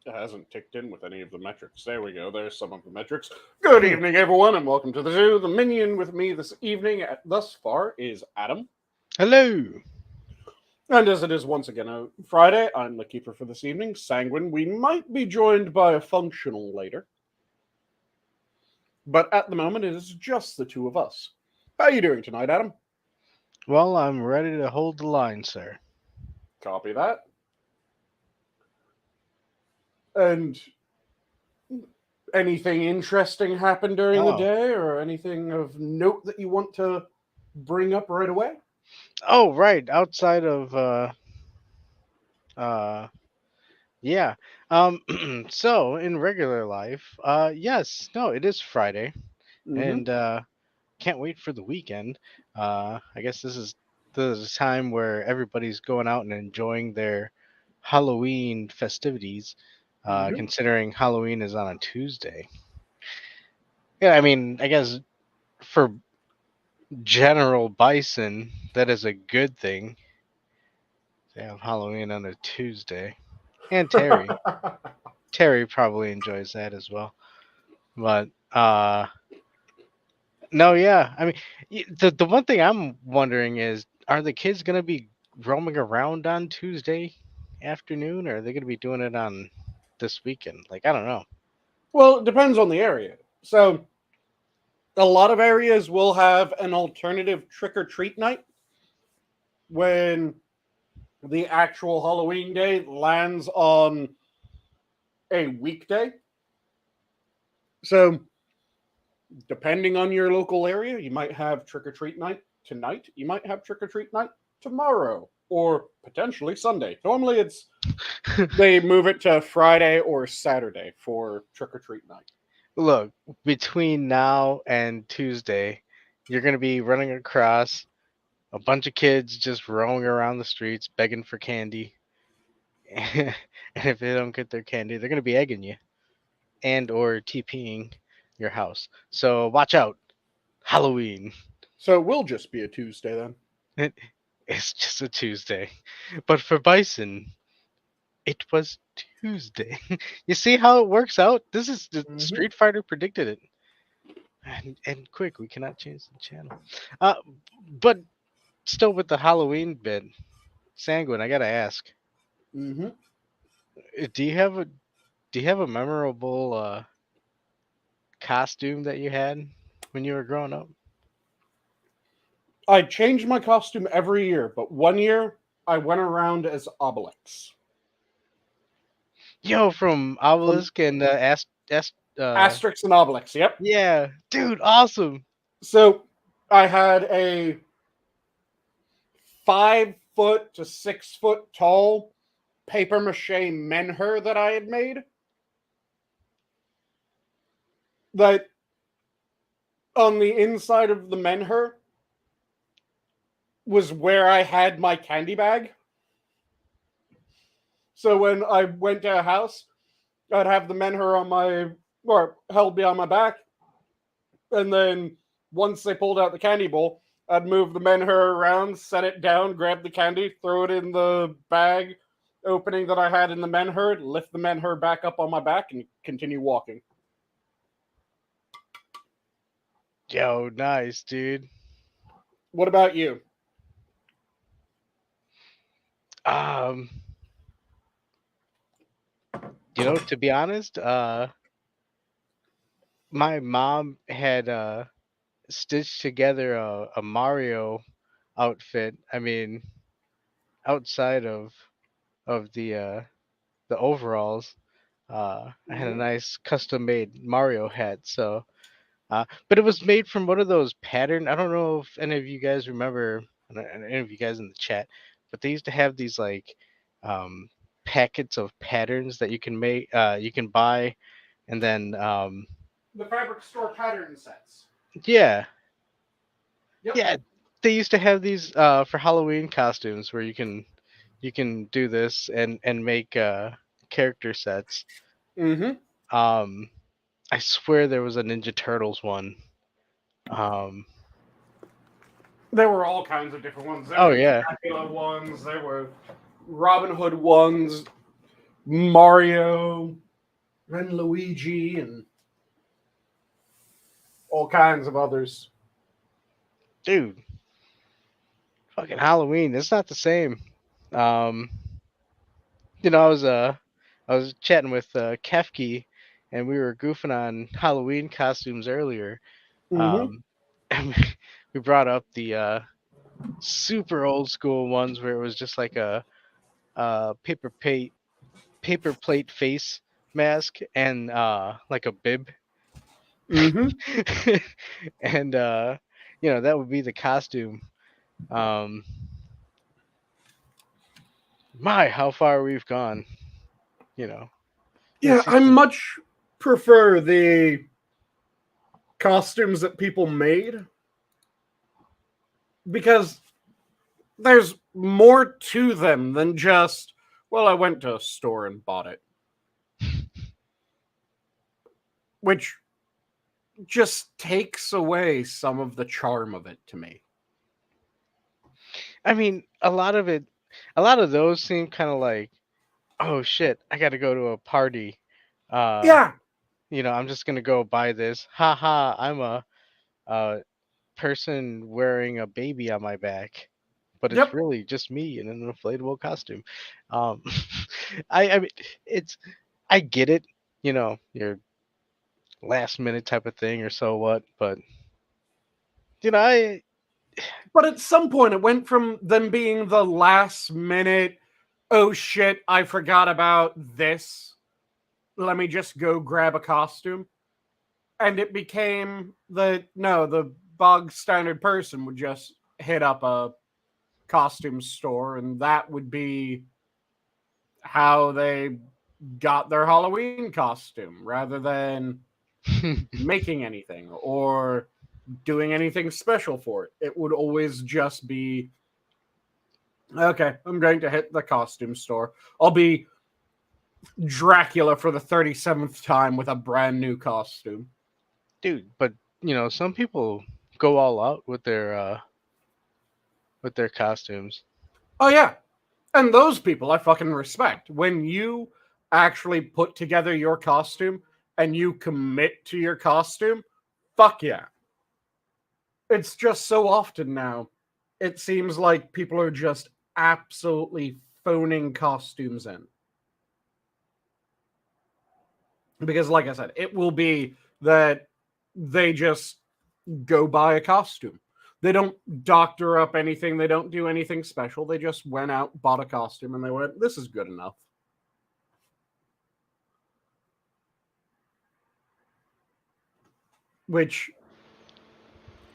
It hasn't ticked in with any of the metrics. There we go. There's some of the metrics. Good Hmm. evening, everyone, and welcome to the zoo. The minion with me this evening, thus far, is Adam. Hello. And as it is once again a Friday, I'm the keeper for this evening, Sanguine. We might be joined by a functional later, but at the moment it is just the two of us. How are you doing tonight, Adam? Well, I'm ready to hold the line, sir. Copy that. And anything interesting happened during the Oh. day, or anything of note that you want to bring up right away? Oh, right. Outside of uh yeah. Um so in regular life, yes, no, it is Friday Mm-hmm. and can't wait for the weekend. I guess this is a time where everybody's going out and enjoying their Halloween festivities, Mm-hmm. considering Halloween is on a Tuesday. Yeah, I mean, I guess for General Bison, that is a good thing to have Halloween on a Tuesday. And Terry probably enjoys that as well. But no, yeah. I mean, the one thing I'm wondering is, are the kids gonna be roaming around on Tuesday afternoon, or are they gonna be doing it on this weekend? Like, I don't know. Well, it depends on the area. So, a lot of areas will have an alternative trick or treat night when the actual Halloween day lands on a weekday. So, depending on your local area, you might have trick or treat night tonight, you might have trick or treat night tomorrow, or potentially Sunday. Normally, it's they move it to Friday or Saturday for trick or treat night. Look, between now and Tuesday, you're gonna be running across a bunch of kids just roaming around the streets begging for candy. And if they don't get their candy, they're gonna be egging you and or TPing your house. So watch out, Halloween. So, it will just be a Tuesday then. It, it's just a Tuesday, but for Bison, it was Tuesday. You see how it works out? This is the Mm-hmm. Street Fighter predicted it, and quick, we cannot change the channel. Uh, but still with the Halloween bit, Sanguine, I gotta ask, Mm-hmm. do you have a memorable costume that you had when you were growing up? I change my costume every year, but one year I went around as Obelix Yo, from from Obelisk and Asterix and Obelix. Yep. yeah, dude, awesome. So I had a 5 foot to 6 foot tall paper mache menhir that I had made. That on the inside of the menhir was where I had my candy bag. So when I went to a house, I'd have the menhir on my or held behind my back, and then once they pulled out the candy bowl, I'd move the menhir around, set it down, grab the candy, throw it in the bag opening that I had in the menhir, lift the menhir back up on my back, and continue walking. Yo, nice, dude. What about you? Um, to be honest, my mom had stitched together a Mario outfit. I mean, outside of the overalls, I had a Mm-hmm. nice custom made Mario hat. So, but it was made from one of those pattern. I don't know if any of you guys remember, and any of you guys in the chat, but they used to have these like um, packets of patterns that you can buy, and then The fabric store pattern sets. yeah, Yep. yeah, they used to have these for Halloween costumes where you can do this and make character sets. Mm-hmm. Um, I swear there was a Ninja Turtles one. Um, There were all kinds of different ones. There oh were yeah, Dracula ones. There were Robin Hood ones. Mario and Luigi and all kinds of others. Dude, fucking Halloween. It's not the same. Um, I was chatting with Kefki, and we were goofing on Halloween costumes earlier. Mm-hmm. Um, and we brought up the super old school ones where it was just like a paper plate face mask and like a bib. Mm-hmm. And that would be the costume. Um, my, how far we've gone. You know, you Yeah, see I some. much prefer the costumes that people made because there's more to them than just, well, I went to a store and bought it, which just takes away some of the charm of it to me. I mean, a lot of those seem kind of like, oh shit, I got to go to a party. Uh, Yeah, I'm just gonna go buy this. Ha ha, I'm a person wearing a baby on my back, but it's yep. really just me in an inflatable costume. Um, I mean, it's I get it, your last minute type of thing or so what, but I But at some point, it went from them being the last minute, oh shit, I forgot about this. Let me just go grab a costume. And it became the bog standard person would just hit up a costume store, and that would be how they got their Halloween costume rather than making anything or doing anything special for it. It would always just be, okay, I'm going to hit the costume store. I'll be Dracula for the 37th time with a brand new costume. dude, but some people go all out with their costumes. Oh, yeah. And those people I fucking respect. When you actually put together your costume and you commit to your costume, fuck yeah. It's just so often now, it seems like people are just absolutely phoning costumes in. Because, like I said, it will be that they just go buy a costume. They don't doctor up anything, they don't do anything special. They just went out, bought a costume, and they went, this is good enough. Which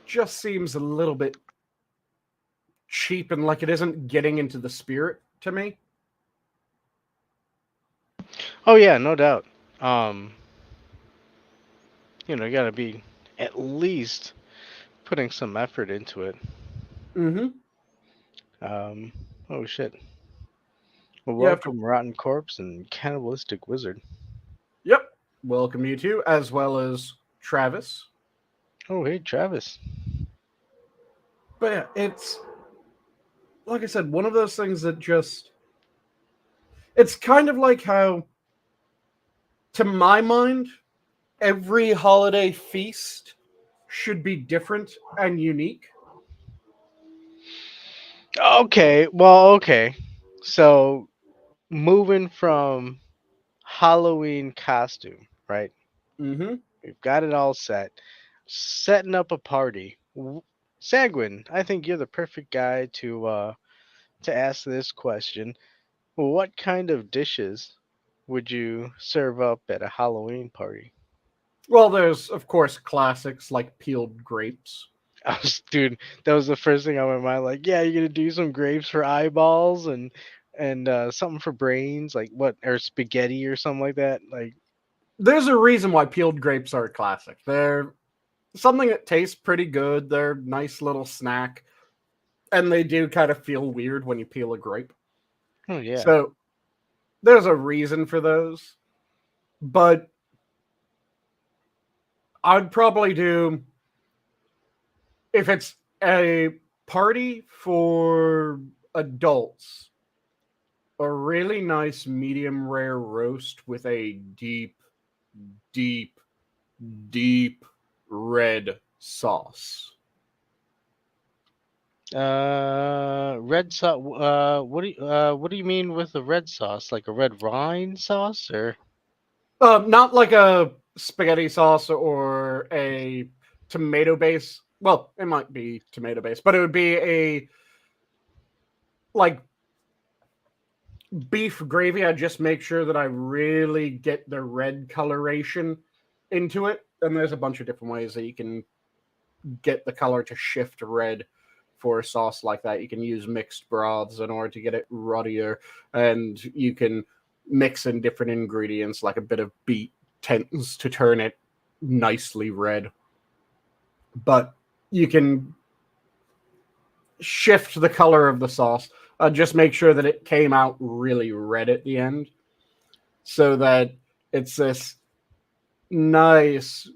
just seems a little bit cheap and like it isn't getting into the spirit to me. Oh yeah, no doubt. Um, you got to be at least putting some effort into it. Mm-hmm. Um, oh shit. Well, You have to. welcome, Rotten Corpse and Cannibalistic Wizard. Yep. Welcome you two, as well as Travis. Oh hey, Travis. But yeah, it's like I said, one of those things that just it's kind of like how, to my mind, every holiday feast should be different and unique. Okay. So moving from Halloween costume, right? Mm-hmm. We've got it all set. Setting up a party. Sanguine, I think you're the perfect guy to ask this question. What kind of dishes would you serve up at a Halloween party? Well, there's of course classics like peeled grapes. Dude, that was the first thing on my mind. Like, yeah, you're gonna do some grapes for eyeballs and something for brains, like what, or spaghetti or something like that. Like, There's a reason why peeled grapes are a classic. They're something that tastes pretty good. They're a nice little snack, and they do kind of feel weird when you peel a grape. oh yeah, So there's a reason for those. But I'd probably do, if it's a party for adults, a really nice medium rare roast with a deep, deep, deep red sauce. Red sauce. What do you mean with a red sauce? Like a red wine sauce, or? Not like a spaghetti sauce or a tomato base. Well, it might be tomato base, but it would be a like beef gravy. I just make sure that I really get the red coloration into it. And there's a bunch of different ways that you can get the color to shift red for a sauce like that. You can use mixed broths in order to get it ruddier, and you can mix in different ingredients like a bit of beet tends to turn it nicely red. But you can shift the color of the sauce. Just make sure that it came out really red at the end so that it's this nice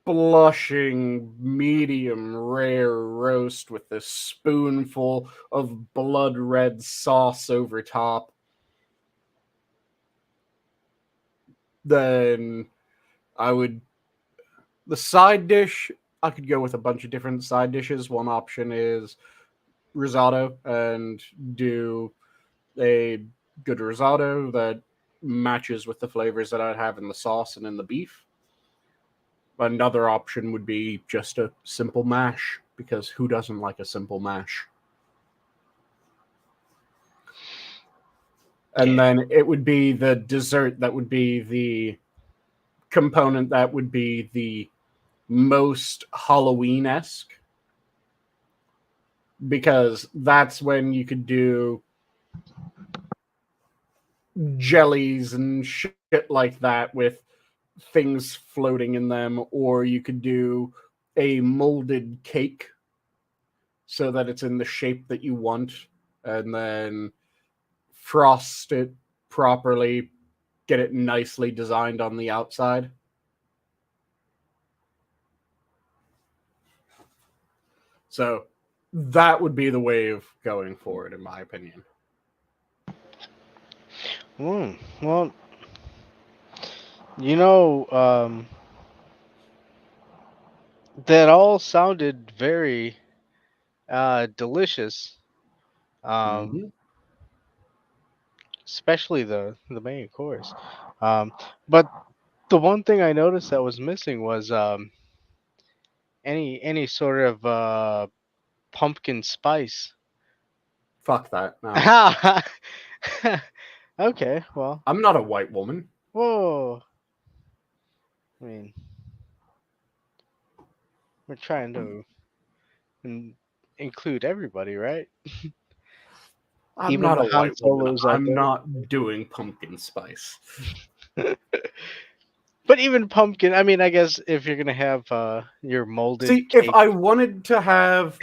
blushing medium rare roast with this spoonful of blood red sauce over top. Then the side dish, I could go with a bunch of different side dishes. One option is risotto, and do a good risotto that matches with the flavors that I'd have in the sauce and in the beef. Another option would be just a simple mash, because who doesn't like a simple mash? And then it would be the dessert that would be the component that would be the most Halloween-esque, because that's when you could do jellies and shit like that with things floating in them, or you could do a molded cake so that it's in the shape that you want, and then frost it properly, get it nicely designed on the outside. So that would be the way of going forward, in my opinion. Well, you know, that all sounded very delicious. Mm-hmm. Especially the main course. But the one thing I noticed that was missing was any sort of pumpkin spice. Fuck that. No. Okay, well, I'm not a white woman. whoa. I mean, we're trying to include everybody, right? I'm Even not the a Han white woman. Solos out I'm there. not doing pumpkin spice. But even pumpkin, I mean, I guess if you're gonna have your molded See, if cake, I wanted to have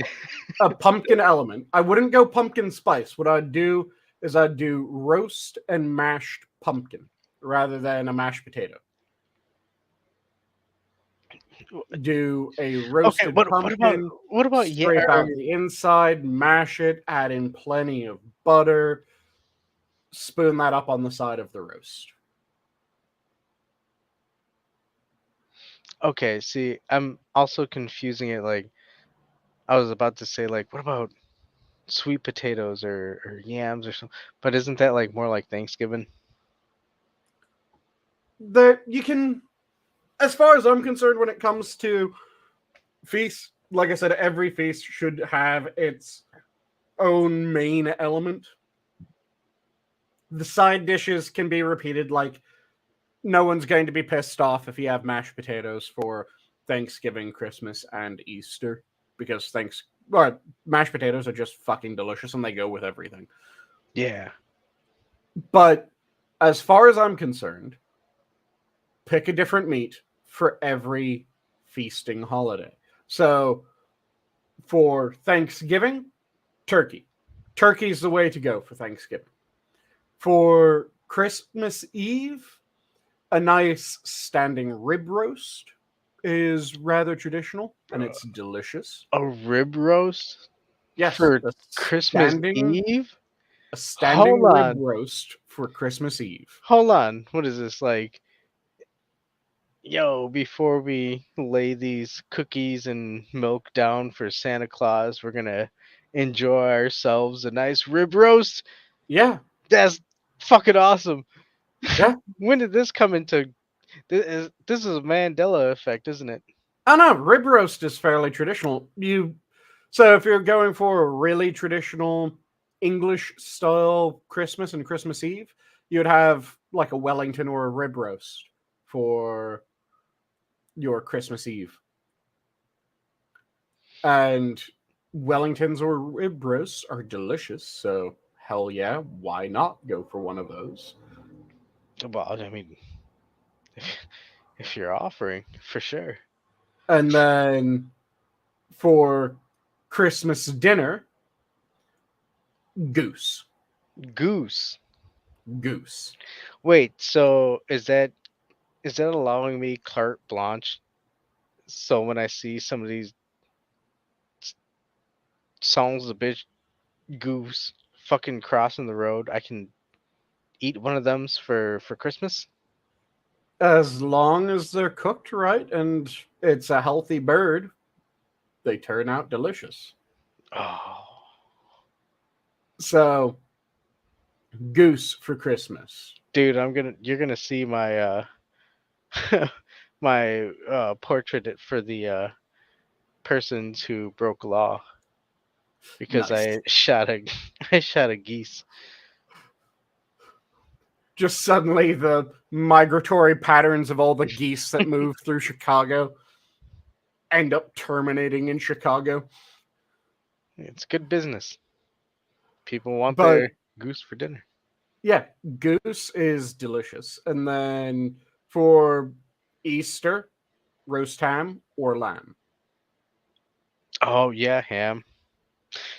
a pumpkin element, I wouldn't go pumpkin spice. What I'd do is I'd do roast and mashed pumpkin rather than a mashed potato. Do a okay. roasted pumpkin, What about yeah? scrape out the inside, mash it, add in plenty of butter, spoon that up on the side of the roast. Okay, see, I'm also confusing it. Like I was about to say, like, what about sweet potatoes or yams or something? But isn't that like more like Thanksgiving? That you can, as far as I'm concerned, when it comes to feasts, like I said, every feast should have its own main element. The side dishes can be repeated, like no one's going to be pissed off if you have mashed potatoes for Thanksgiving, Christmas, and Easter, because mashed potatoes are just fucking delicious and they go with everything. Yeah. But as far as I'm concerned, pick a different meat for every feasting holiday. So for Thanksgiving, turkey. Turkey's the way to go for Thanksgiving. For Christmas Eve, a nice standing rib roast is rather traditional, and it's delicious. A rib roast Yes, for the Christmas standing Eve? A standing Hold rib on. roast for Christmas Eve. Hold on. What is this like? Yo, before we lay these cookies and milk down for Santa Claus, we're gonna enjoy ourselves a nice rib roast. Yeah, That's fucking awesome. yeah. When did this come into this is a Mandela effect, isn't it? I know rib roast is fairly traditional. So if you're going for a really traditional English style Christmas and Christmas Eve, you'd have like a Wellington or a rib roast for your Christmas Eve. And Wellingtons or rib roasts are delicious, so hell yeah, why not go for one of those? Well, I mean, if, if you're offering, for sure. And then for Christmas dinner, goose. Goose. Goose. Wait, so is that allowing me carte blanche? So when I see some of these songs of bitch goose fucking crossing the road, I can eat one of them for Christmas? As long as they're cooked right and it's a healthy bird, they turn out delicious. Oh, So, goose for Christmas. dude, you're gonna see my my portrait for the persons who broke law because Nice. I shot a I shot a geese. Just suddenly the migratory patterns of all the geese that move through Chicago end up terminating in Chicago. It's good business. People want But their goose for dinner. yeah, goose is delicious. And then for Easter, roast ham or lamb. Oh yeah, ham.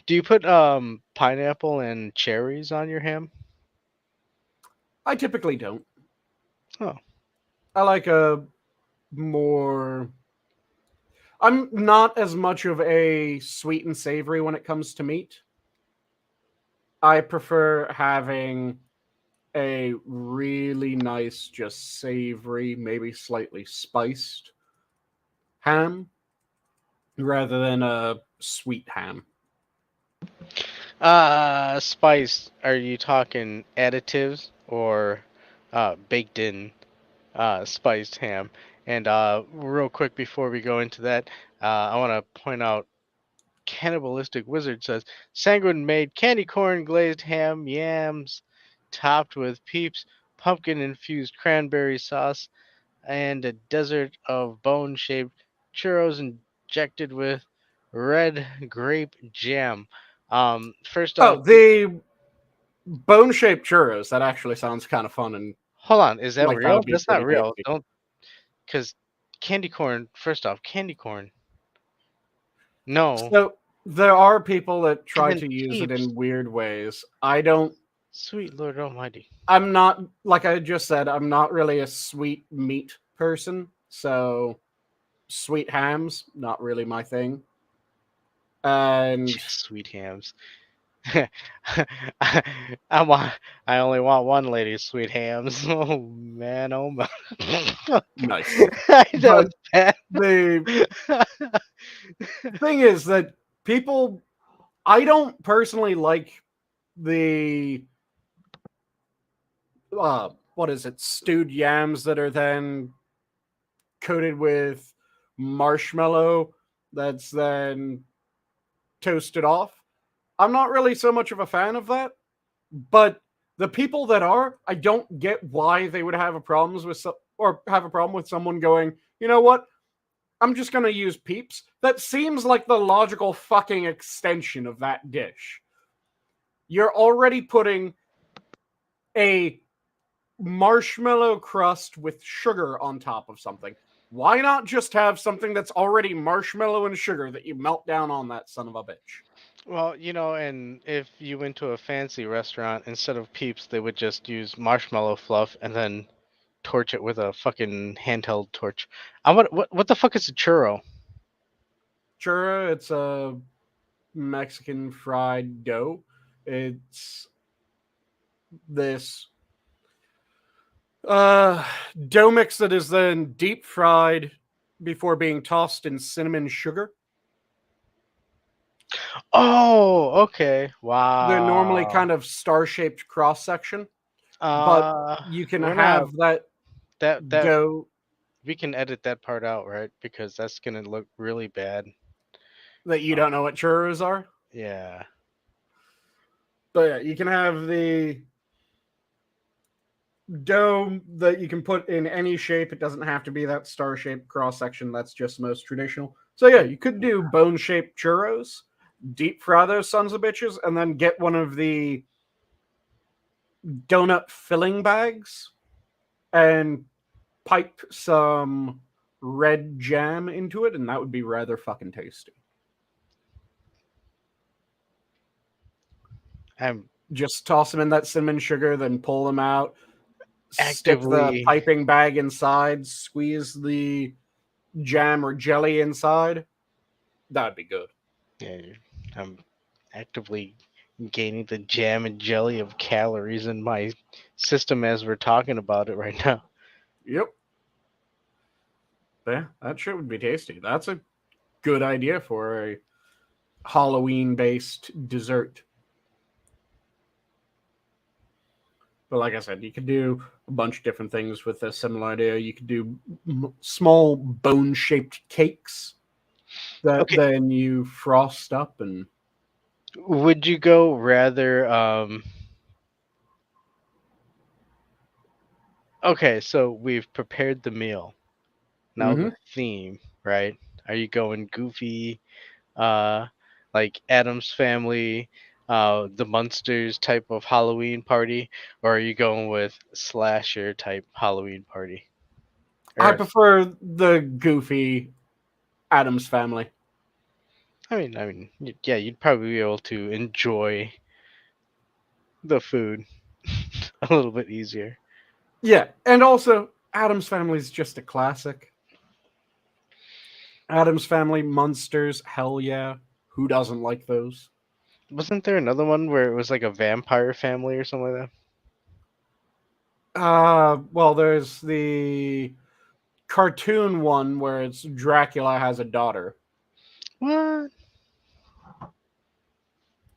Do you put pineapple and cherries on your ham? I typically don't. Oh, I like a more. I'm not as much of a sweet and savory when it comes to meat. I prefer having a really nice, just savory, maybe slightly spiced ham rather than a sweet ham. spice. Are you talking additives or baked in spiced ham? And real quick before we go into that, I want to point out Cannibalistic Wizard says Sanguine made candy corn glazed ham yams topped with peeps, pumpkin infused cranberry sauce, and a desert of bone shaped churros injected with red grape jam. First off, Oh, the bone shaped churros. That actually sounds kind of fun and hold on, is that like that real? would be That's not pretty real. tasty. Don't, because candy corn, first off, candy corn, no. So there are people that And try then to use it peeps, in weird ways. I don't. sweet Lord Almighty. I'm not like I just said. I'm not really a sweet meat person. So sweet hams not really my thing. And Just sweet hams. I want. I only want one lady's sweet hams. Oh man, oh man. nice. That was But bad. the thing is that people. I don't personally like the what is it, stewed yams that are then coated with marshmallow that's then toasted off. I'm not really so much of a fan of that, but the people that are, I don't get why they would have a problems with or have a problem with someone going, you know what? I'm just going to use Peeps. That seems like the logical fucking extension of that dish. You're already putting a marshmallow crust with sugar on top of something. Why not just have something that's already marshmallow and sugar that you melt down on that son of a bitch? Well, and if you went to a fancy restaurant, instead of peeps, they would just use marshmallow fluff and then torch it with a fucking handheld torch. What the fuck is a churro? Churra, it's a Mexican fried dough. It's this dough mix that is then deep fried before being tossed in cinnamon sugar. Oh, okay. They're normally Wow. kind of star-shaped cross section, but you can We're not have that that dough we can edit that part out, right? Because that's gonna look really bad. that you Uh, don't know what churros are. yeah. But yeah, you can have the dough that you can put in any shape. It doesn't have to be that star-shaped cross section. That's just most traditional. So yeah, you could do bone-shaped churros, deep fry those sons of bitches, and then get one of the donut filling bags and pipe some red jam into it, and that would be rather fucking tasty. I'm Just toss them in that cinnamon sugar, then pull them out, stick the actively piping bag inside, squeeze the jam or jelly inside. That'd be good. yeah, I'm actively gaining the jam and jelly of calories in my system as we're talking about it right now. Yep. Yeah, that shit would be tasty. That's a good idea for a Halloween based dessert. But like I said, you could do a bunch of different things with a similar idea. You could do small bone shaped cakes that Okay, then you frost up and would you go rather okay, so we've prepared the meal. Now mm-hmm. the theme, right? Are you going goofy, uh, like Adam's Family, the Munsters type of Halloween party, or are you going with slasher type Halloween party? I Or prefer the goofy Adams Family. yeah, you'd probably be able to enjoy the food a little bit easier. Yeah, and also Adams Family is just a classic. Adams Family, Munsters, hell yeah. Who doesn't like those? Wasn't there another one where it was like a vampire family or something like that? Well, there's the cartoon one where it's Dracula has a daughter, What?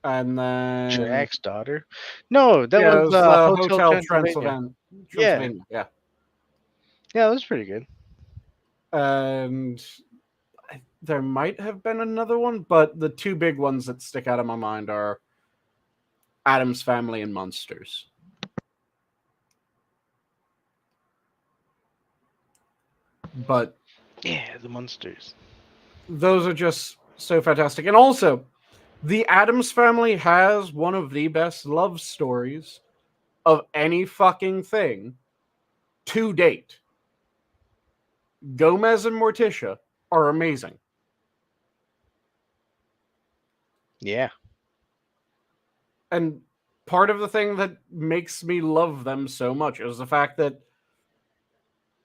and then Jack's daughter? No, that yeah, was it was Hotel Hotel Transylvania. Transylvania. Yeah, Transylvania, yeah, yeah, that was pretty good. and there might have been another one, but the two big ones that stick out of my mind are Adam's Family and Monsters. But Yeah, the monsters. those are just so fantastic, and also the Adams Family has one of the best love stories of any fucking thing to date. Gomez and Morticia are amazing. Yeah. And part of the thing that makes me love them so much is the fact that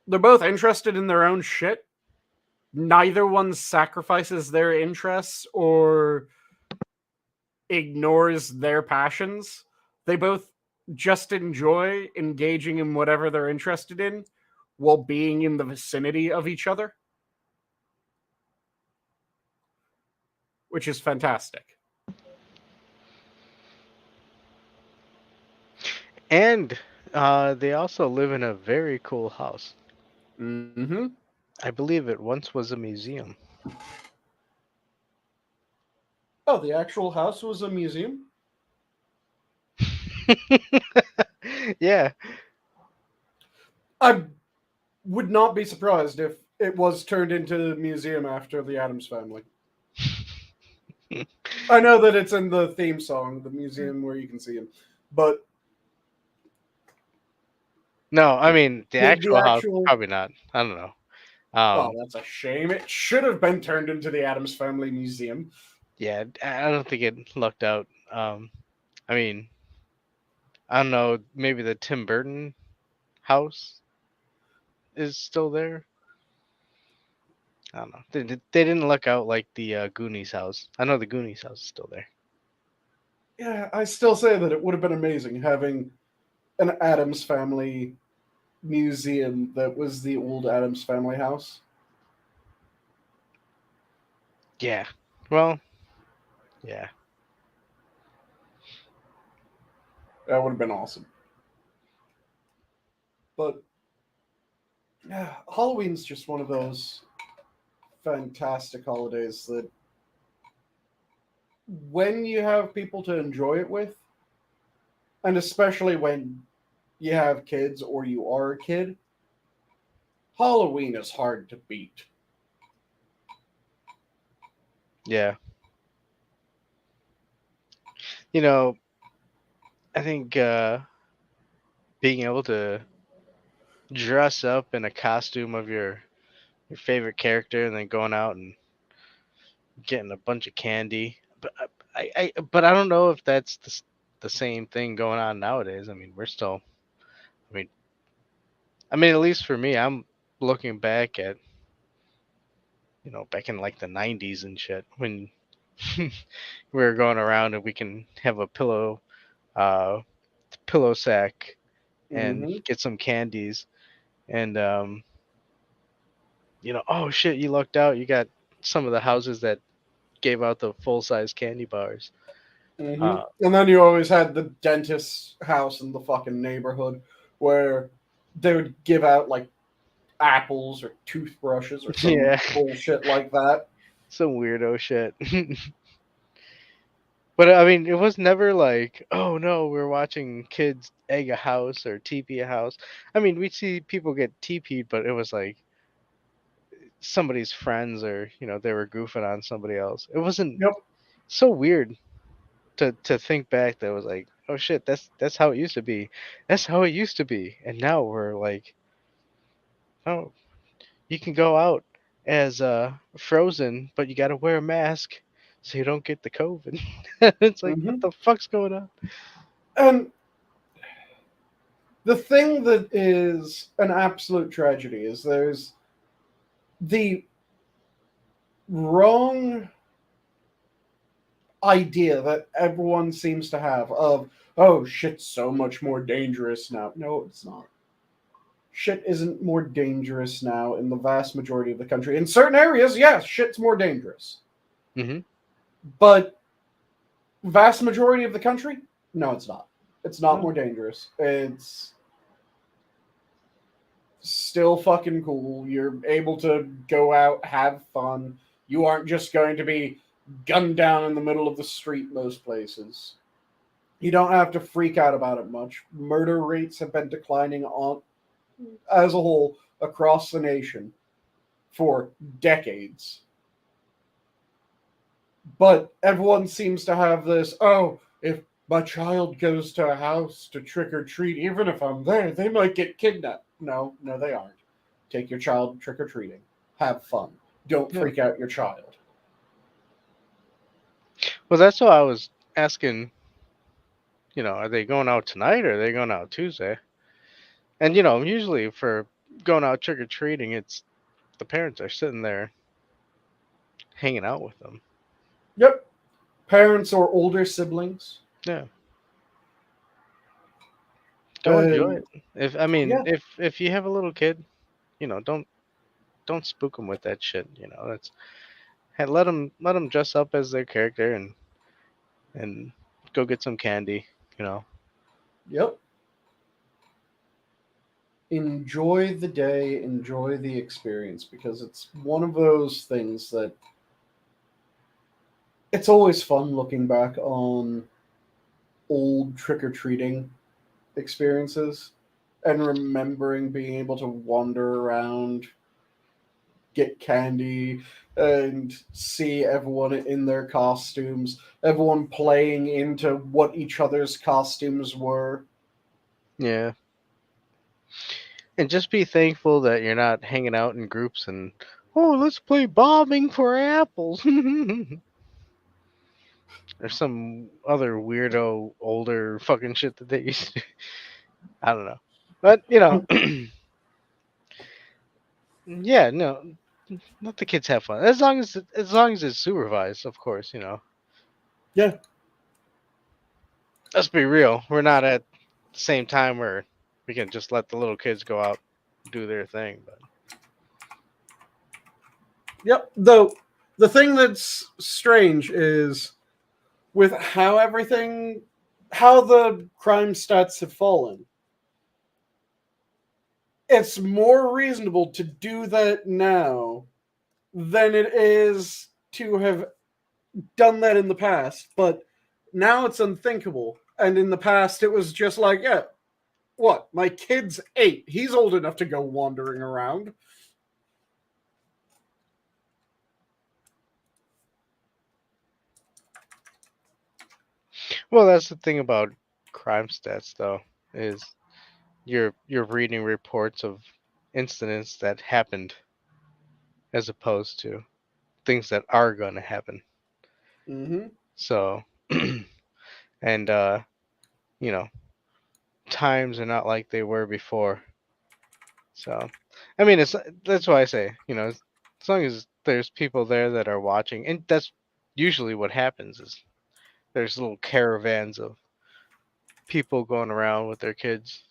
they're both interested in their own shit. Neither one sacrifices their interests or ignores their passions. They both just enjoy engaging in whatever they're interested in while being in the vicinity of each other, which is fantastic. And they also live in a very cool house. Mm-hmm. I believe it once was a museum. Oh, the actual house was a museum? Yeah. I would not be surprised if it was turned into a museum after the Adams Family. I know that it's in the theme song, the museum where you can see him, but No, I mean the the actual house, actual probably not. I don't know. oh, Um, that's a shame. It should have been turned into the Adams Family Museum. yeah, I don't think it lucked out. I mean, I don't know. Maybe the Tim Burton house is still there. I don't know. They didn't luck out like the Goonies house. I know the Goonies house is still there. Yeah, I still say that it would have been amazing having an Adams Family museum that was the old Adams Family house. Yeah. Well, yeah. That would have been awesome. But yeah, Halloween's just one of those fantastic holidays that when you have people to enjoy it with, and especially when you have kids or you are a kid, Halloween is hard to beat. Yeah. You know, I think being able to dress up in a costume of your favorite character and then going out and getting a bunch of candy. But but I don't know if that's the same thing going on nowadays. I mean, we're still. I mean, at least for me, I'm looking back at back in like the '90s and shit when we were going around and we can have a uh, pillow sack and Mm-hmm. get some candies and oh shit, you lucked out. You got some of the houses that gave out the full size candy bars. Mm-hmm. Uh, And then you always had the dentist's house in the fucking neighborhood where they would give out like apples or toothbrushes or some yeah, bullshit like that. some weirdo shit. But I mean, it was never like, oh no, we're watching kids egg a house or TP a house. I mean, we'd see people get TP'd, but it was like somebody's friends or, they were goofing on somebody else. It wasn't Yep. so weird to think back that was like, oh shit, that's how it used to be. That's how it used to be. And now we're like, oh, you can go out as Frozen, but you got to wear a mask so you don't get the COVID. It's like, what Mm-hmm. the fuck's going on? And the thing that is an absolute tragedy is there's the wrong idea that everyone seems to have of, oh, shit's so much more dangerous now. No, it's not. Shit isn't more dangerous now in the vast majority of the country. In certain areas, yes, shit's more dangerous. Hmm. But vast majority of the country, no, it's not. It's not No. more dangerous. It's still fucking cool. You're able to go out, have fun. You aren't just going to be gunned down in the middle of the street most places. You don't have to freak out about it much. Murder rates have been declining on as a whole across the nation for decades. But everyone seems to have this, oh, if my child goes to a house to trick or treat, even if I'm there, they might get kidnapped. No, no, they aren't. Take your child trick or treating. Have fun. Don't Yeah. freak out your child. Well, that's why I was asking, are they going out tonight or are they going out Tuesday? And, usually for going out trick or treating, it's the parents are sitting there hanging out with them. Yep. Parents or older siblings. Yeah. Go enjoy And it. I mean, yeah, if you have a little kid, don't spook them with that shit. That's hey, let them dress up as their character and go get some candy. You know. yep. Enjoy the day, enjoy the experience because it's one of those things that it's always fun looking back on old trick or treating experiences and remembering being able to wander around, get candy, and see everyone in their costumes, everyone playing into what each other's costumes were. Yeah. And just be thankful that you're not hanging out in groups and let's play bombing for apples. Or some other weirdo older fucking shit that they used to. I don't know. But yeah, no, let the kids have fun. As long as it's supervised, of course, Yeah. Let's be real. We're not at the same time where we can just let the little kids go out and do their thing. But Yep. Though the thing that's strange is with how the crime stats have fallen. It's more reasonable to do that now than it is to have done that in the past. But now it's unthinkable. And in the past, it was just like, yeah, what? My kid's 8. He's old enough to go wandering around. well, that's the thing about crime stats, though, is you're reading reports of incidents that happened as opposed to things that are going to happen. Mm-hmm. So, and you know, times are not like they were before. So, I mean, that's why I say, as long as there's people there that are watching, and that's usually what happens is there's little caravans of people going around with their kids.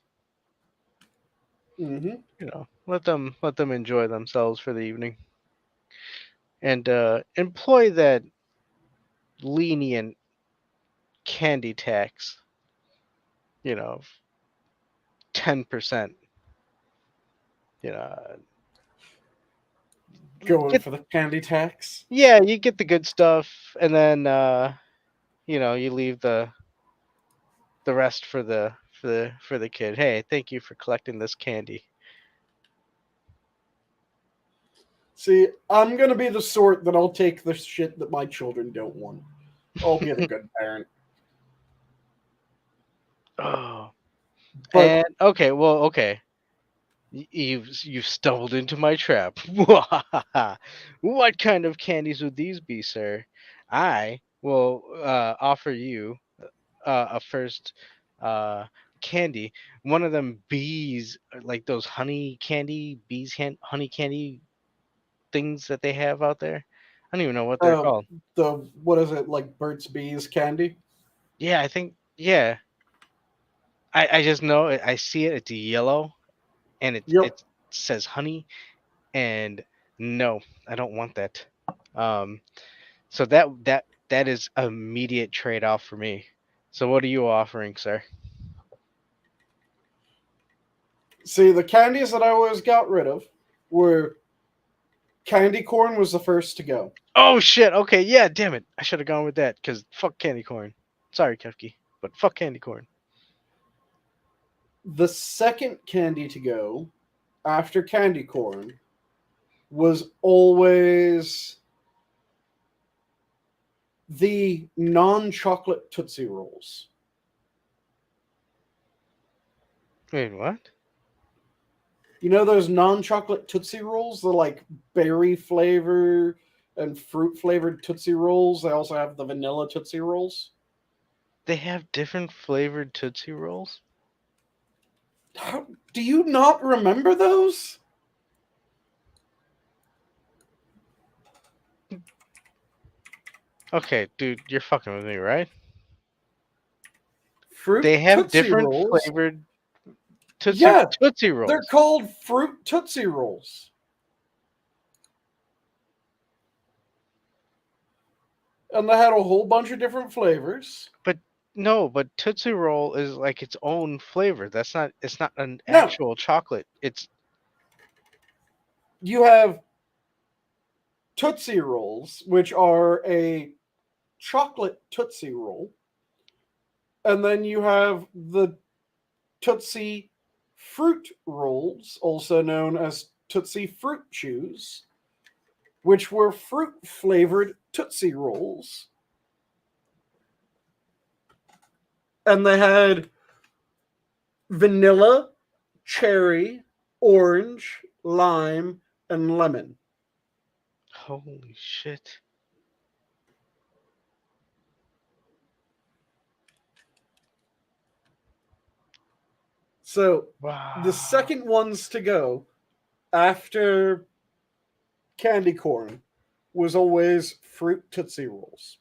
Mm-hmm. Let them enjoy themselves for the evening, and employ that lenient candy tax. 10%. You know, Going get for the candy tax. yeah, you get the good stuff, and then you leave the rest for the kid. Hey, thank you for collecting this candy. See, I'm gonna be the sort that I'll take the shit that my children don't want. I'll be the good parent. Oh, But and okay, well, okay. You've stumbled into my trap. What kind of candies would these be, sir? I will offer you a first uh, candy. One of them bees, like those honey candy things that they have out there. I don't even know what they're uh, called. the what is it like? Burt's Bees candy. Yeah, I think yeah. I just know it. I see it. It's yellow, and it Yep. it says honey. And no, I don't want that. Um, so that is immediate trade off for me. So what are you offering, sir? See, the candies that I always got rid of were candy corn was the first to go. Oh shit. Okay, yeah. Damn it. I should have gone with that because fuck candy corn. Sorry, Kefki, but fuck candy corn. The second candy to go after candy corn was always the non-chocolate Tootsie Rolls. Wait, what? You know those non-chocolate Tootsie Rolls? They're like berry flavor and fruit flavored Tootsie Rolls. They also have the vanilla Tootsie Rolls. They have different flavored Tootsie Rolls? How, do you not remember those? Okay, dude, you're fucking with me, right? Fruit They have Tootsie different Rolls? flavored Tootsie Yeah, Tootsie they're Rolls. called Fruit Tootsie Rolls. And they had a whole bunch of different flavors. But no, but Tootsie Roll is like its own flavor. It's not an No, actual chocolate. It's you have Tootsie Rolls, which are a chocolate Tootsie Roll. And then you have the Tootsie Fruit Rolls, also known as Tootsie Fruit Chews, which were fruit flavored Tootsie Rolls. And they had vanilla, cherry, orange, lime, and lemon. holy shit. So the Wow. second ones to go after candy corn was always fruit Tootsie Rolls.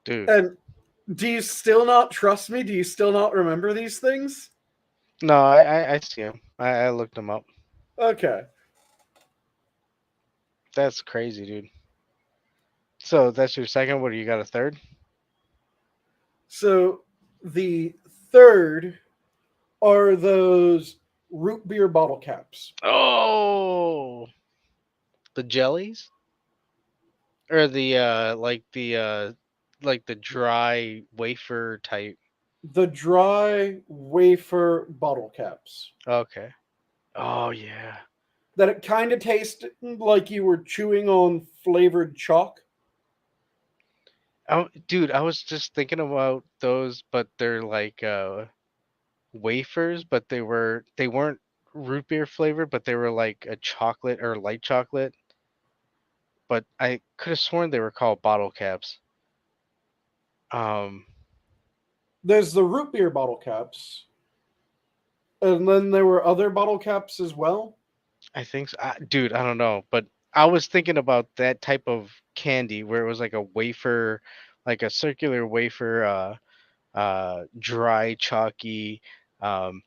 dude. And do you still not trust me? Do you still not remember these things? No, I see him. I looked him up. Okay. That's crazy, dude. So that's your second. What do you got? A third? So the third are those root beer bottle caps. Oh, the jellies or the like the dry wafer type. The dry wafer bottle caps. Okay. Oh yeah. That it kind of tasted like you were chewing on flavored chalk. Dude, I was just thinking about those, but they're like wafers, but they weren't root beer flavored, but they were like a chocolate or light chocolate. But I could have sworn they were called bottle caps. Um, There's the root beer bottle caps, and then there were other bottle caps as well. I think so. Dude, I don't know, but I was thinking about that type of candy where it was like a wafer, like a circular wafer, dry, chalky, um,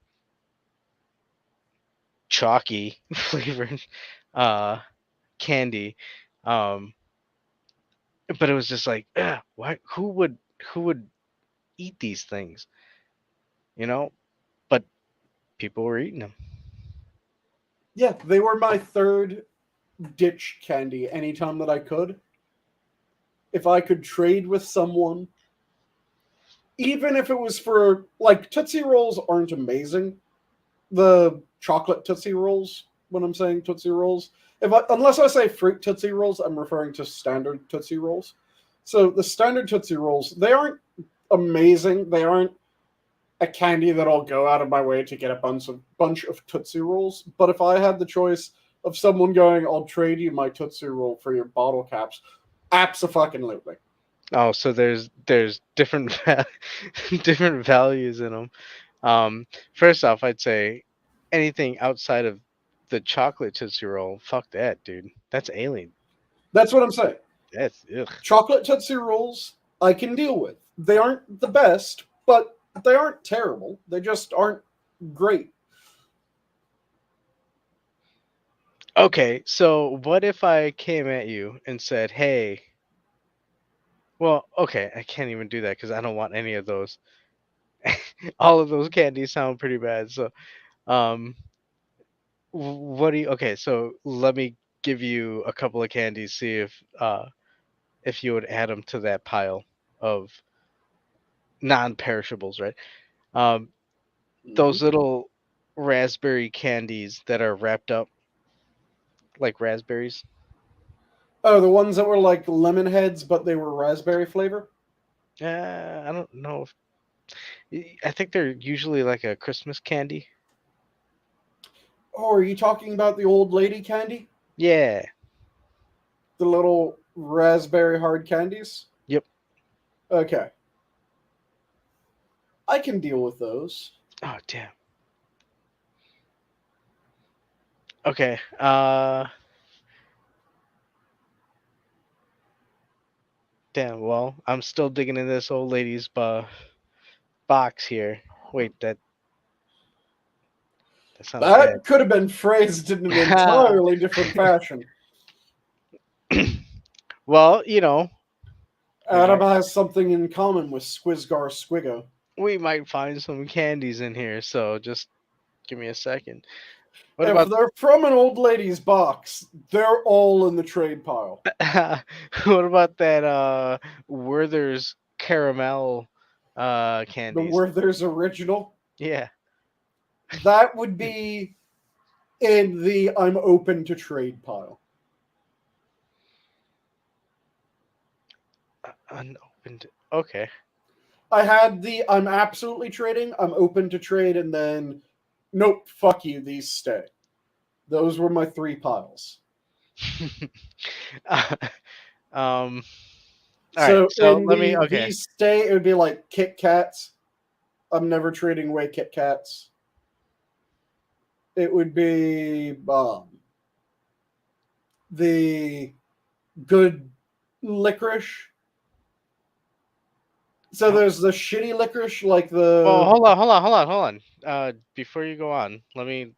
chalky flavored, uh, candy. Um, but it was just like, why? Who would eat these things? You know? But people were eating them. Yeah, they were my third ditch candy anytime that I could. If I could trade with someone, even if it was for like Tootsie Rolls aren't amazing. The chocolate Tootsie Rolls, when I'm saying Tootsie Rolls, unless I say fruit Tootsie Rolls, I'm referring to standard Tootsie Rolls. So the standard Tootsie Rolls, they aren't amazing. They aren't a candy that I'll go out of my way to get a bunch of Tootsie Rolls. But if I had the choice of someone going, I'll trade you my Tootsie Roll for your bottle caps, abso-fucking-lutely. Oh, so there's different different values in them. First off, I'd say anything outside of the chocolate Tootsie Roll, fuck that, dude. That's alien. That's what I'm saying. That's ugh. Chocolate Tootsie Rolls, I can deal with. They aren't the best, but they aren't terrible. They just aren't great. Okay, so what if I came at you and said, "Hey, well, okay, I can't even do that because I don't want any of those. All of those candies sound pretty bad. So, um, what do you? Okay, so let me give you a couple of candies. See if you would add them to that pile of non-perishables, right? Um, Mm-hmm. those little raspberry candies that are wrapped up like raspberries. Oh, the ones that were like lemon heads, but they were raspberry flavor? I don't know. I think they're usually like a Christmas candy. Oh, are you talking about the old lady candy? Yeah. The little raspberry hard candies? Yep. Okay. I can deal with those. Oh damn. Okay. Damn. Well, I'm still digging in this old lady's box here. Wait, that sounds bad. That could have been phrased in an entirely different fashion. Well, we Adam might has something in common with Squizgar Squiggo. we might find some candies in here. So just give me a second. What If about they're from an old lady's box, they're all in the trade pile. what about that Werther's caramel The candies? Werther's original, Yeah. that would be in the I'm open to trade pile. Unopened. Okay. I had the I'm absolutely trading, I'm open to trade, and then nope, fuck you, these stay. Those were my three piles. Uh, um. All right. So So in let me. the Okay. these stay, it would be like Kit Kats. I'm never trading away Kit Kats. It would be the good licorice. So there's the shitty licorice, like the. Oh, hold on. Before you go on, let me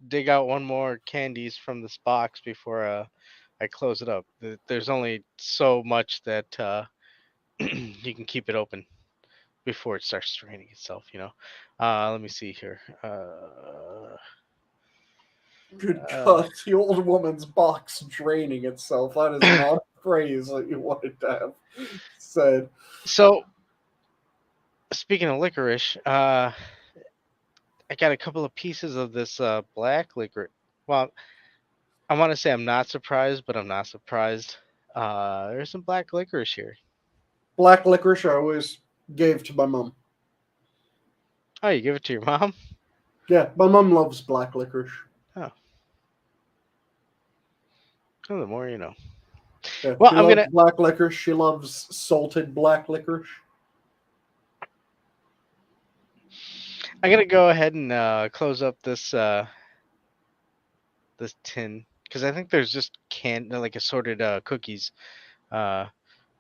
dig out one more candies from this box before I close it up. There's only so much that you can keep it open before it starts draining itself. Let me see here. Good Uh, God, the old woman's box draining itself. That is not a phrase that you wanted to have said. so speaking of licorice, I got a couple of pieces of this black licorice. Well, I want to say I'm not surprised, but I'm not surprised. There's some black licorice here. Black licorice I always gave to my mom. Oh, you give it to your mom? Yeah, my mom loves black licorice. Oh, well, the more you know. Yeah, Well, she I'm loves gonna black licorice. She loves salted black licorice. I'm gonna go ahead and close up this tin because I think there's just like assorted cookies. Uh,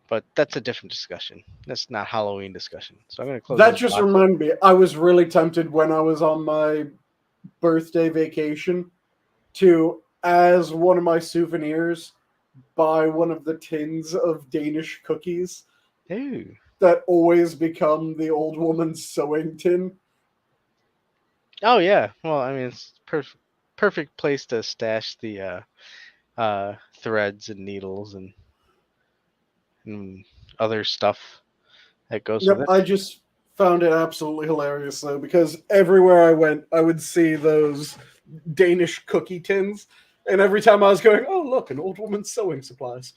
but that's a different discussion. That's not Halloween discussion. So I'm gonna close That this just box up. reminded me. I was really tempted when I was on my birthday vacation to, as one of my souvenirs, buy one of the tins of Danish cookies Ooh. that always become the old woman's sewing tin. Oh yeah. Well, I mean, it's perfect place to stash the threads and needles and other stuff that goes with Yep, it. I just found it absolutely hilarious though, because everywhere I went, I would see those Danish cookie tins, and every time I was going, "Oh look, an old woman's sewing supplies."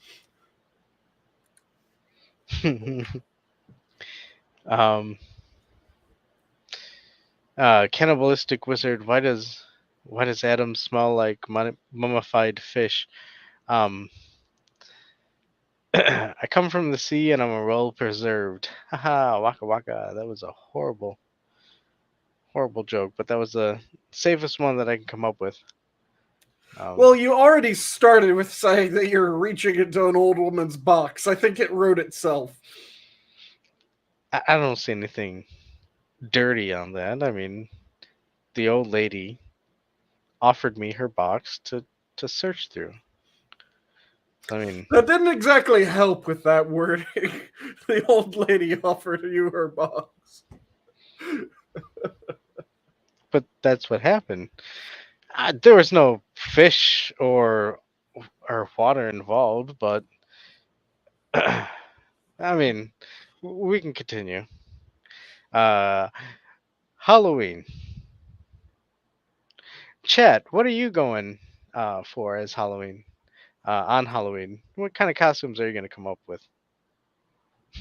um, cannibalistic wizard. Why does Adam smell like mummified fish? Um, I come from the sea and I'm a well preserved. Haha, waka waka. That was a horrible, horrible joke, but that was the safest one that I can come up with. Um, Well, you already started with saying that you're reaching into an old woman's box. I think it wrote itself. I don't see anything dirty on that. I mean, the old lady offered me her box to search through. So, I mean, That didn't exactly help with that wording. The old lady offered you her box. but that's what happened. There was no fish or water involved, but I mean, we can continue. Uh, Halloween. Chat, what are you going for as Halloween? On Halloween, what kind of costumes are you going to come up with?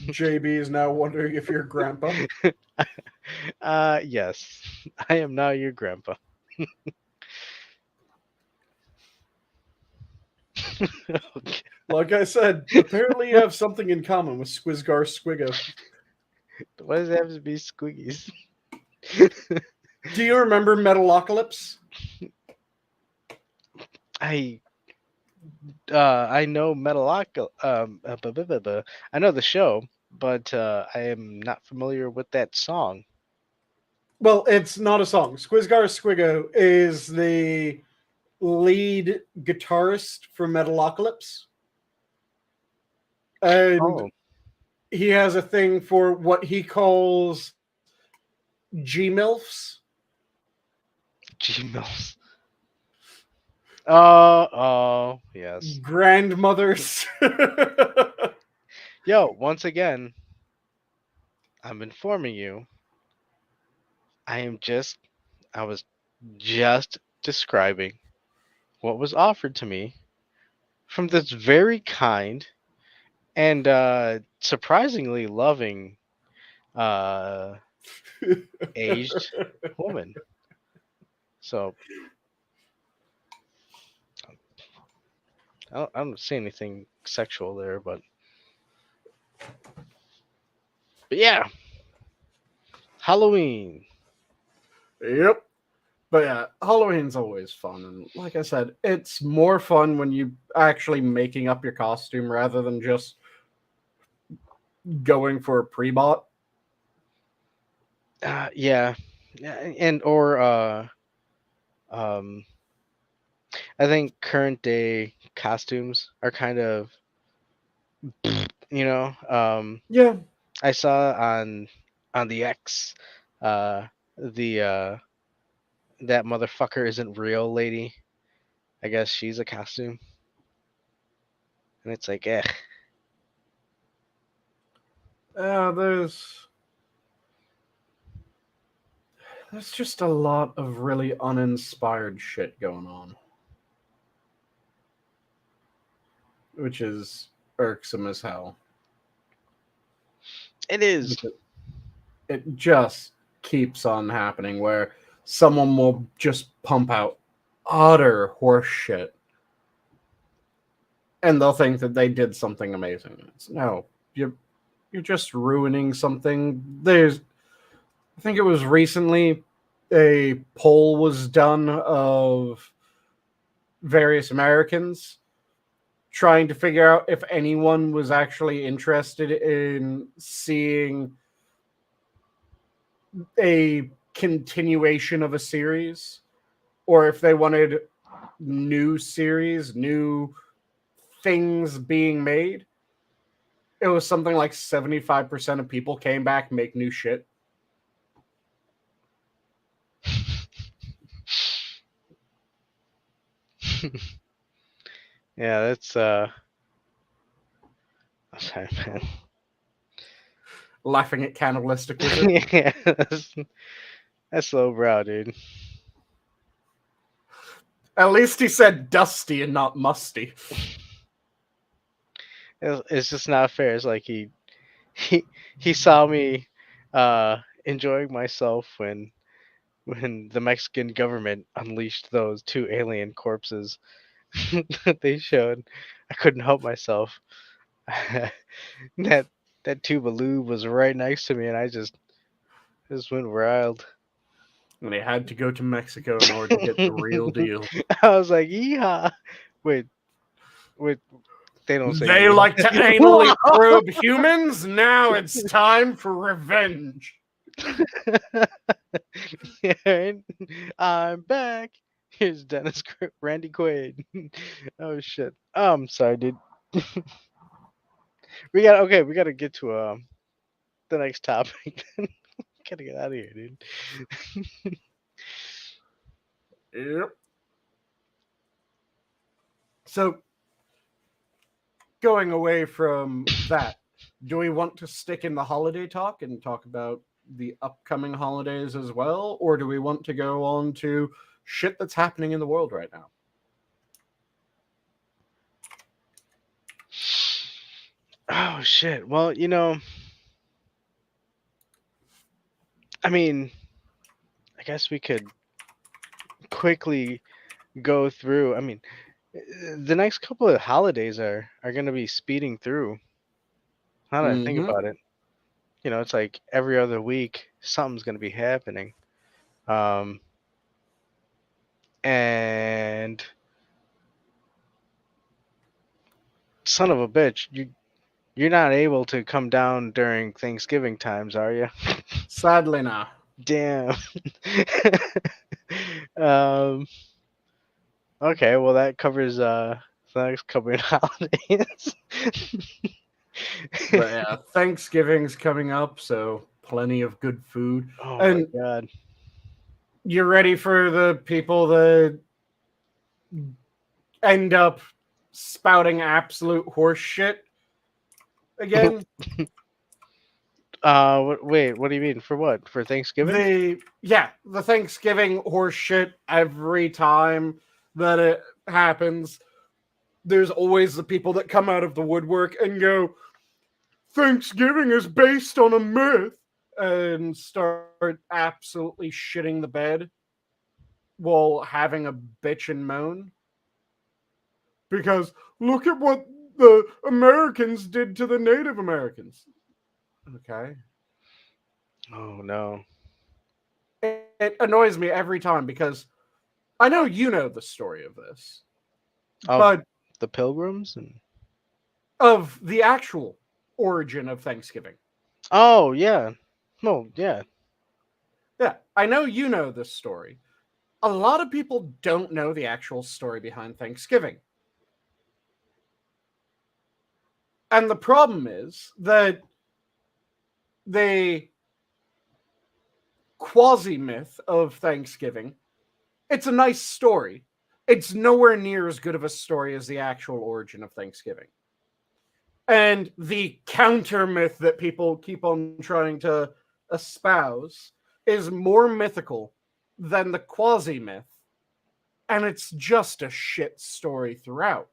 JB is now wondering if you're grandpa. Yes, I am now your grandpa. Okay. Like I said, apparently you have something in common with Squizgar Squiggo. Why does it have to be squeakies? Do you remember Metalocalypse? I I know I know the show, but I am not familiar with that song. Well, it's not a song. Squizgar Squiggo is the lead guitarist for Metalocalypse. And Oh, he has a thing for what he calls G-MILFs. Gmails. Oh, yes. Grandmothers. Yo, once again, I'm informing you. I was just describing what was offered to me from this very kind and surprisingly loving uh, aged woman. So I don't see anything sexual there, but yeah, Halloween. Yep. But yeah, Halloween's always fun. And like I said, it's more fun when you actually making up your costume rather than just going for a pre-bought. Yeah, and or um, I think current day costumes are kind of, you know, Yeah, I saw on the X, uh, the that motherfucker isn't real lady. I guess she's a costume, and it's like, eh. there's just a lot of really uninspired shit going on, which is irksome as hell. It is. Because it just keeps on happening where someone will just pump out utter horse shit and they'll think that they did something amazing. No, you're just ruining something. I think it was recently a poll was done of various Americans trying to figure out if anyone was actually interested in seeing a continuation of a series or if they wanted new series, new things being made. It was something like 75% of people came back, make new shit. Yeah, that's I'm sorry, man. Laughing at cannibalistic wizard. Yeah, that's low brow, dude. At least he said dusty and not musty. It's just not fair. It's like he he saw me enjoying myself when the Mexican government unleashed those two alien corpses that they showed. I couldn't help myself. that that tube of lube was right next to me, and I just went wild. And he had to go to Mexico in order to get the real deal. I was like, yeehaw! Wait, wait, they don't say They like to yeehaw. anally probe humans. Now it's time for revenge. Yeah, right? I'm back. Here's Randy Quaid. Oh shit. Sorry, dude. We gotta get to the next topic. Gotta get out of here, dude. Yep. So, going away from that, do we want to stick in the holiday talk and talk about the upcoming holidays as well? Or do we want to go on to shit that's happening in the world right now? Oh shit. Well, I mean, I guess we could quickly go through. I mean, the next couple of holidays are gonna be speeding through. Now that I think Mm-hmm. about it, it's like every other week something's gonna be happening. Um, and son of a bitch, you're not able to come down during Thanksgiving times, are you? Sadly, nah. Damn. um. Okay, well that covers the next couple of holidays. But yeah, Thanksgiving's coming up, so plenty of good food. Oh my And god. you're ready for the people that end up spouting absolute horse shit again? Wait, what do you mean? For what? For Thanksgiving? The Thanksgiving horse shit every time that it happens. There's always the people that come out of the woodwork and go, Thanksgiving is based on a myth, and start absolutely shitting the bed while having a bitch and moan. Because look at what the Americans did to the Native Americans. Okay. Oh no. It annoys me every time because I know you know the story of this, Of but the pilgrims and of the actual origin of Thanksgiving. Oh yeah. No, yeah. Yeah, I know you know this story. A lot of people don't know the actual story behind Thanksgiving. And the problem is that the quasi myth of Thanksgiving, it's a nice story. It's nowhere near as good of a story as the actual origin of Thanksgiving. And the counter myth that people keep on trying to espouse is more mythical than the quasi myth. And it's just a shit story throughout.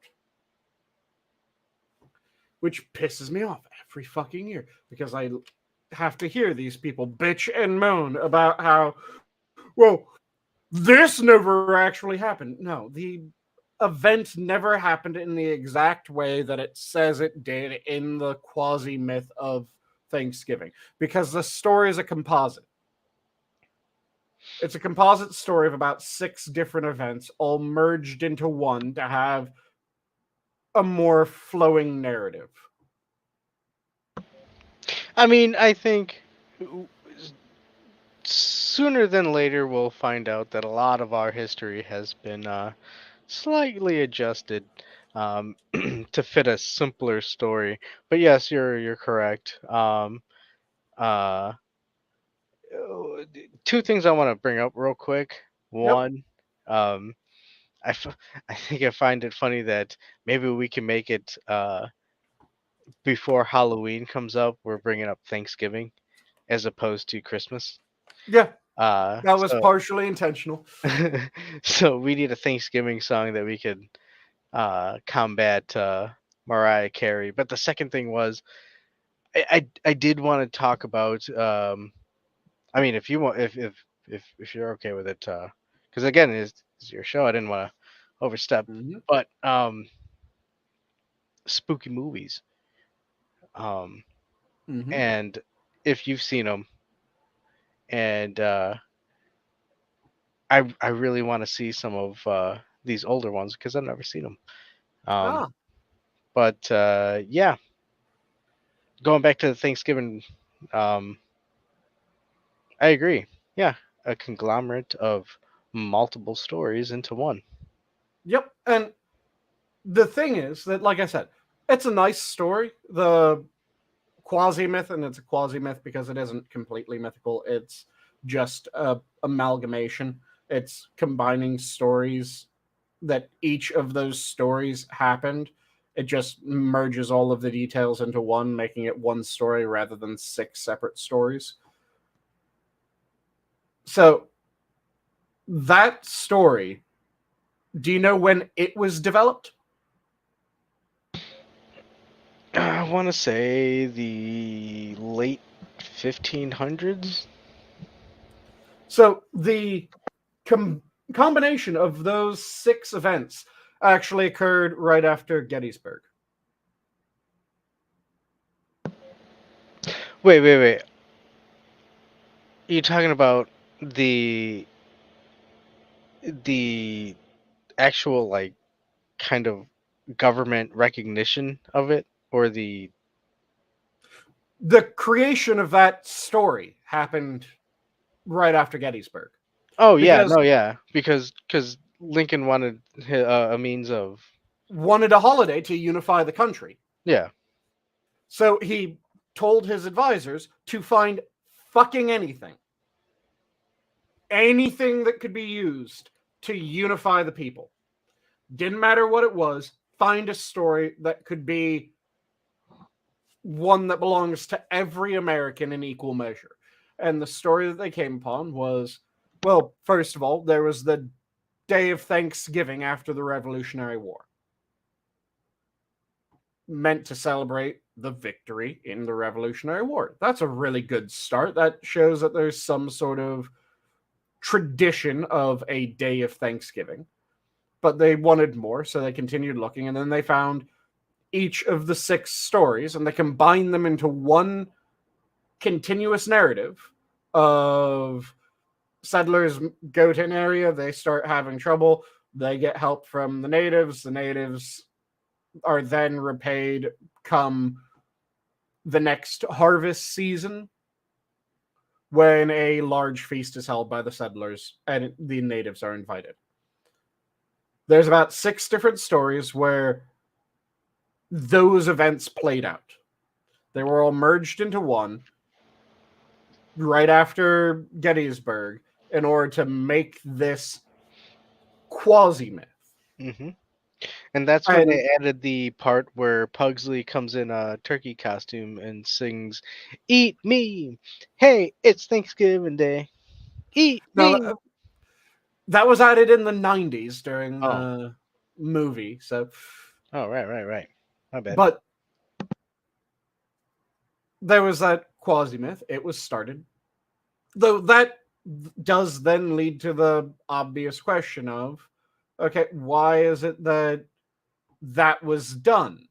Which pisses me off every fucking year because I have to hear these people bitch and moan about how, well, this never actually happened. No, the event never happened in the exact way that it says it did in the quasi myth of Thanksgiving because the story is a composite. It's a composite story of about 6 different events all merged into one to have a more flowing narrative. I mean, I think sooner than later we'll find out that a lot of our history has been slightly adjusted to fit a simpler story. But yes, you're correct. Uh, Two things I want to bring up real quick. Yep. One, um, I think I find it funny that maybe we can make it before Halloween comes up. We're bringing up Thanksgiving as opposed to Christmas. Yeah, Uh, that was so partially intentional. so we need a Thanksgiving song that we could combat Mariah Carey. But the second thing was I did want to talk about I mean if you want if you're okay with it because again it's your show. I didn't want to overstep, Mm-hmm. but spooky movies. Um Mm-hmm. and if you've seen them and I really want to see some of these older ones because I've never seen them. Um, Ah, but yeah, going back to the Thanksgiving, um, I agree. Yeah, a conglomerate of multiple stories into one. yep. And the thing is that, like I said, it's a nice story. The quasi myth, and it's a quasi myth because it isn't completely mythical. It's just a amalgamation. It's combining stories that each of those stories happened. It just merges all of the details into one, making it one story rather than 6 separate stories. So that story, do you know when it was developed? I want to say the late 1500s. So the combination of those 6 events actually occurred right after Gettysburg. Wait. You're talking about the the actual like kind of government recognition of it or the The creation of that story happened right after Gettysburg oh yeah, because no, yeah, because Lincoln wanted a means of wanted a holiday to unify the country. yeah. So he told his advisors to find fucking anything. Anything that could be used to unify the people. Didn't matter what it was, find a story that could be one that belongs to every American in equal measure. And the story that they came upon was, well, first of all, there was the day of Thanksgiving after the Revolutionary War, meant to celebrate the victory in the Revolutionary War. That's a really good start. That shows that there's some sort of tradition of a day of Thanksgiving. But they wanted more, so they continued looking, and then they found each of the 6 stories and they combined them into one continuous narrative of settlers go to an area, they start having trouble, they get help from the natives are then repaid come the next harvest season when a large feast is held by the settlers and the natives are invited. There's about 6 different stories where those events played out. They were all merged into one right after Gettysburg in order to make this quasi myth. Hmm. And that's when And they added the part where Pugsley comes in a turkey costume and sings, "Eat me! Hey, it's Thanksgiving Day. Eat me!" now that was added in the 90s during Oh, the movie. So, oh, right. My bad. but there was that quasi myth. It was started, though that does then lead to the obvious question of, okay, why is it that that was done?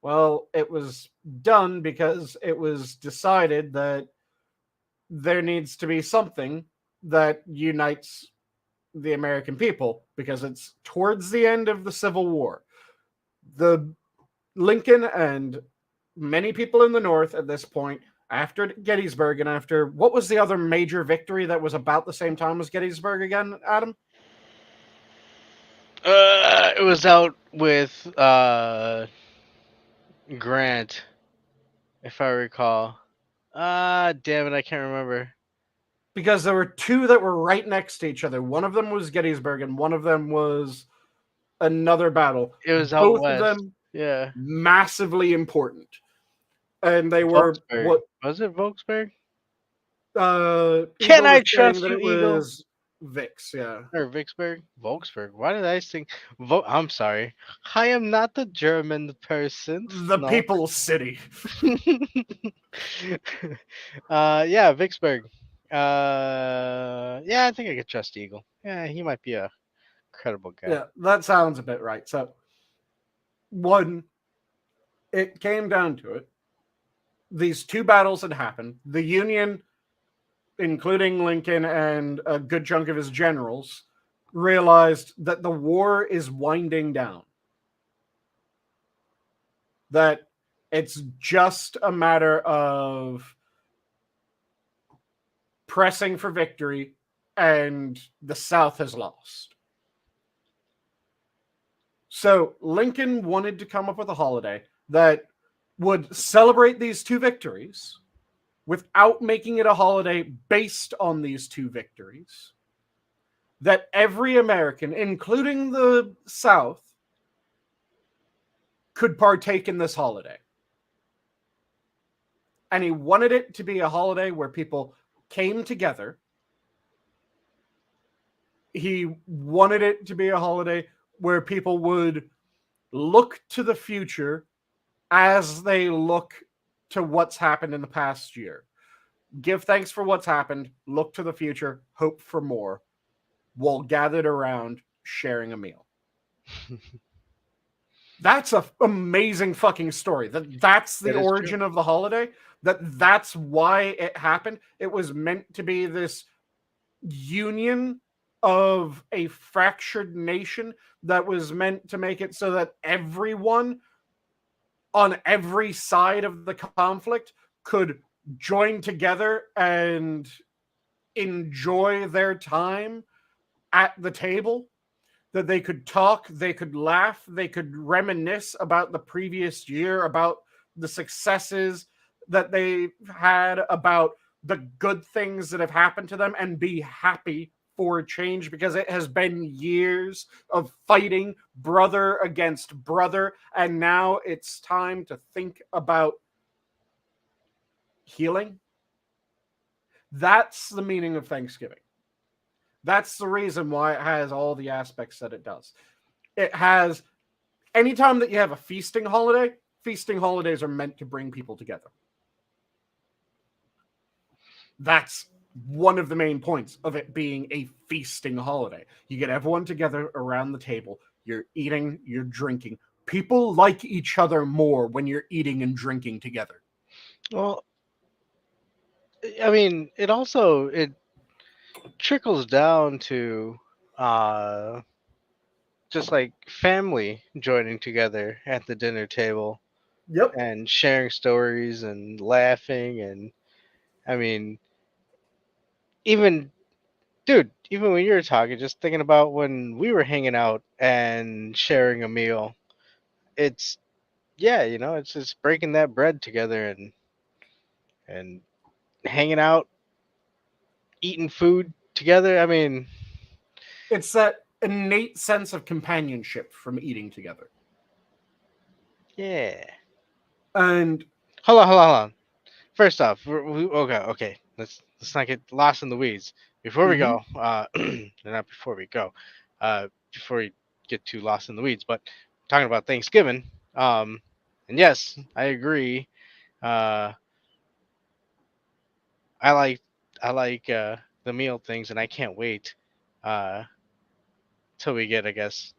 Well, it was done because it was decided that there needs to be something that unites the American people because it's towards the end of the Civil War. The Lincoln and many people in the North at this point, after Gettysburg and after what was the other major victory that was about the same time as Gettysburg again, Adam? It was out with Grant, if I recall. Damn it, I can't remember. Because there were 2 that were right next to each other. One of them was Gettysburg and one of them was another battle. It was out Both of west. them Yeah. massively important. And they were Volksburg. what Was it Volksburg? Can Eagle I was saying trust that you, it Eagle? was Vix, yeah. Or Vicksburg? Volksburg. Why did I think I'm sorry. I am not the German person. The No. People's City. Yeah, Vicksburg. Yeah, I think I could trust Eagle. Yeah, he might be a credible guy. Yeah, that sounds a bit right. So, one, it came down to it. These 2 battles had happened. The Union, including Lincoln and a good chunk of his generals, realized that the war is winding down. That it's just a matter of pressing for victory, and the South has lost. So Lincoln wanted to come up with a holiday that would celebrate these 2 victories without making it a holiday based on these 2 victories. That every American, including the South, could partake in this holiday. And he wanted it to be a holiday where people came together. He wanted it to be a holiday where people would look to the future as they look to what's happened in the past year. Give thanks for what's happened, look to the future, hope for more, while gathered around sharing a meal. That's an amazing fucking story. That's the That is true. origin of the holiday. That's why it happened. It was meant to be this union of a fractured nation that was meant to make it so that everyone on every side of the conflict could join together and enjoy their time at the table, that they could talk, they could laugh, they could reminisce about the previous year, about the successes that they had, about the good things that have happened to them, and be happy for change, because it has been years of fighting brother against brother, and now it's time to think about healing. That's the meaning of Thanksgiving. That's the reason why it has all the aspects that it does. It has, anytime that you have a feasting holidays are meant to bring people together. That's one of the main points of it being a feasting holiday. You get everyone together around the table. You're eating, you're drinking. People like each other more when you're eating and drinking together. Well, I mean, it trickles down to uh just like family joining together at the dinner table. Yep. and sharing stories and laughing. And I mean, even dude, even when you were talking, just thinking about when we were hanging out and sharing a meal, it's yeah, it's just breaking that bread together and hanging out, eating food together. I mean, It's that innate sense of companionship from eating together. yeah. And Hold on. First off, okay. Let's not get lost in the weeds. Before we mhm, go, not before we go, before we get too lost in the weeds, but talking about Thanksgiving. And yes, I agree. Uh, I like the meal things, and I can't wait uh till we get, I guess,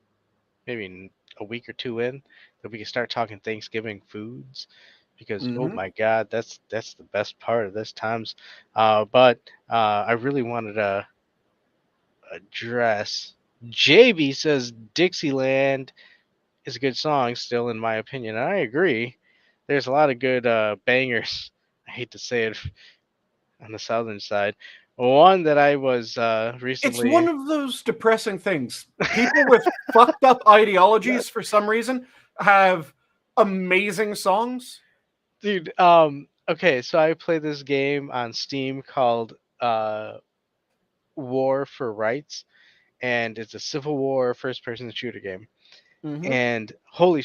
maybe a week or two in, that we can start talking Thanksgiving foods, because oh mhm. my God, that's the best part of this times. But I really wanted to address. JB says Dixieland is a good song, still in my opinion, and I agree. There's a lot of good bangers. I hate to say it on the southern side. One that I was It's recently, one of those depressing things. People with fucked up ideologies for some reason have amazing songs. dude. Okay, so I play this game on Steam called War for Rights, and it's a Civil War first-person shooter game. Mhm. And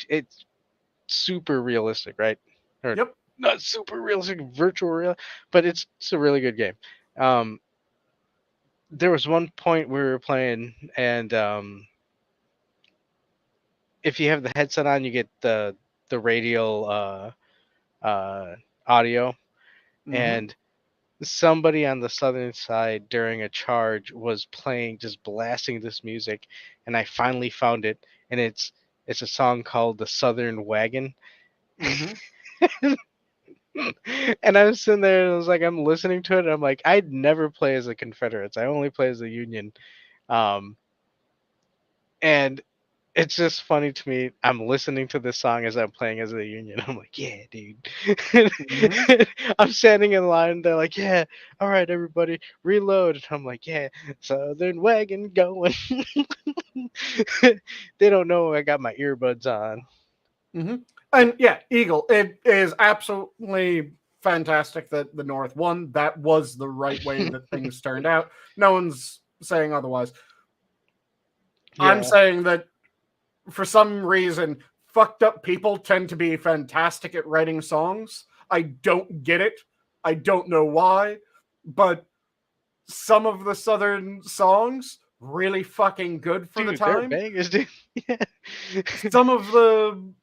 it's super realistic, right? Or Yep. not super realistic, virtual real, but it's a really good game. Um, there was one point we were playing, and if you have the headset on, you get the radial uh, audio, Mhm. and somebody on the southern side during a charge was playing, just blasting this music, and I finally found it, and it's a song called "The Southern Wagon." Mhm. And I was sitting there and I was like, I'm listening to it, and I'm like, I'd never play as the Confederates. I only play as the Union. Um, and it's just funny to me. I'm listening to this song as I'm playing as the Union. I'm like, yeah, dude. Mhm. I'm standing in line. They're like, yeah, all right, everybody, reload. And I'm like, yeah, Southern wagon going. They don't know I got my earbuds on. Mhm. And yeah, Eagle. It is absolutely fantastic that the North won. That was the right way that things turned out. No one's saying otherwise. I'm Yeah, saying that for some reason, fucked up people tend to be fantastic at writing songs. I don't get it. I don't know why, but some of the Southern songs really fucking good for the dude, they're time. bangers, dude. Yeah. Some of the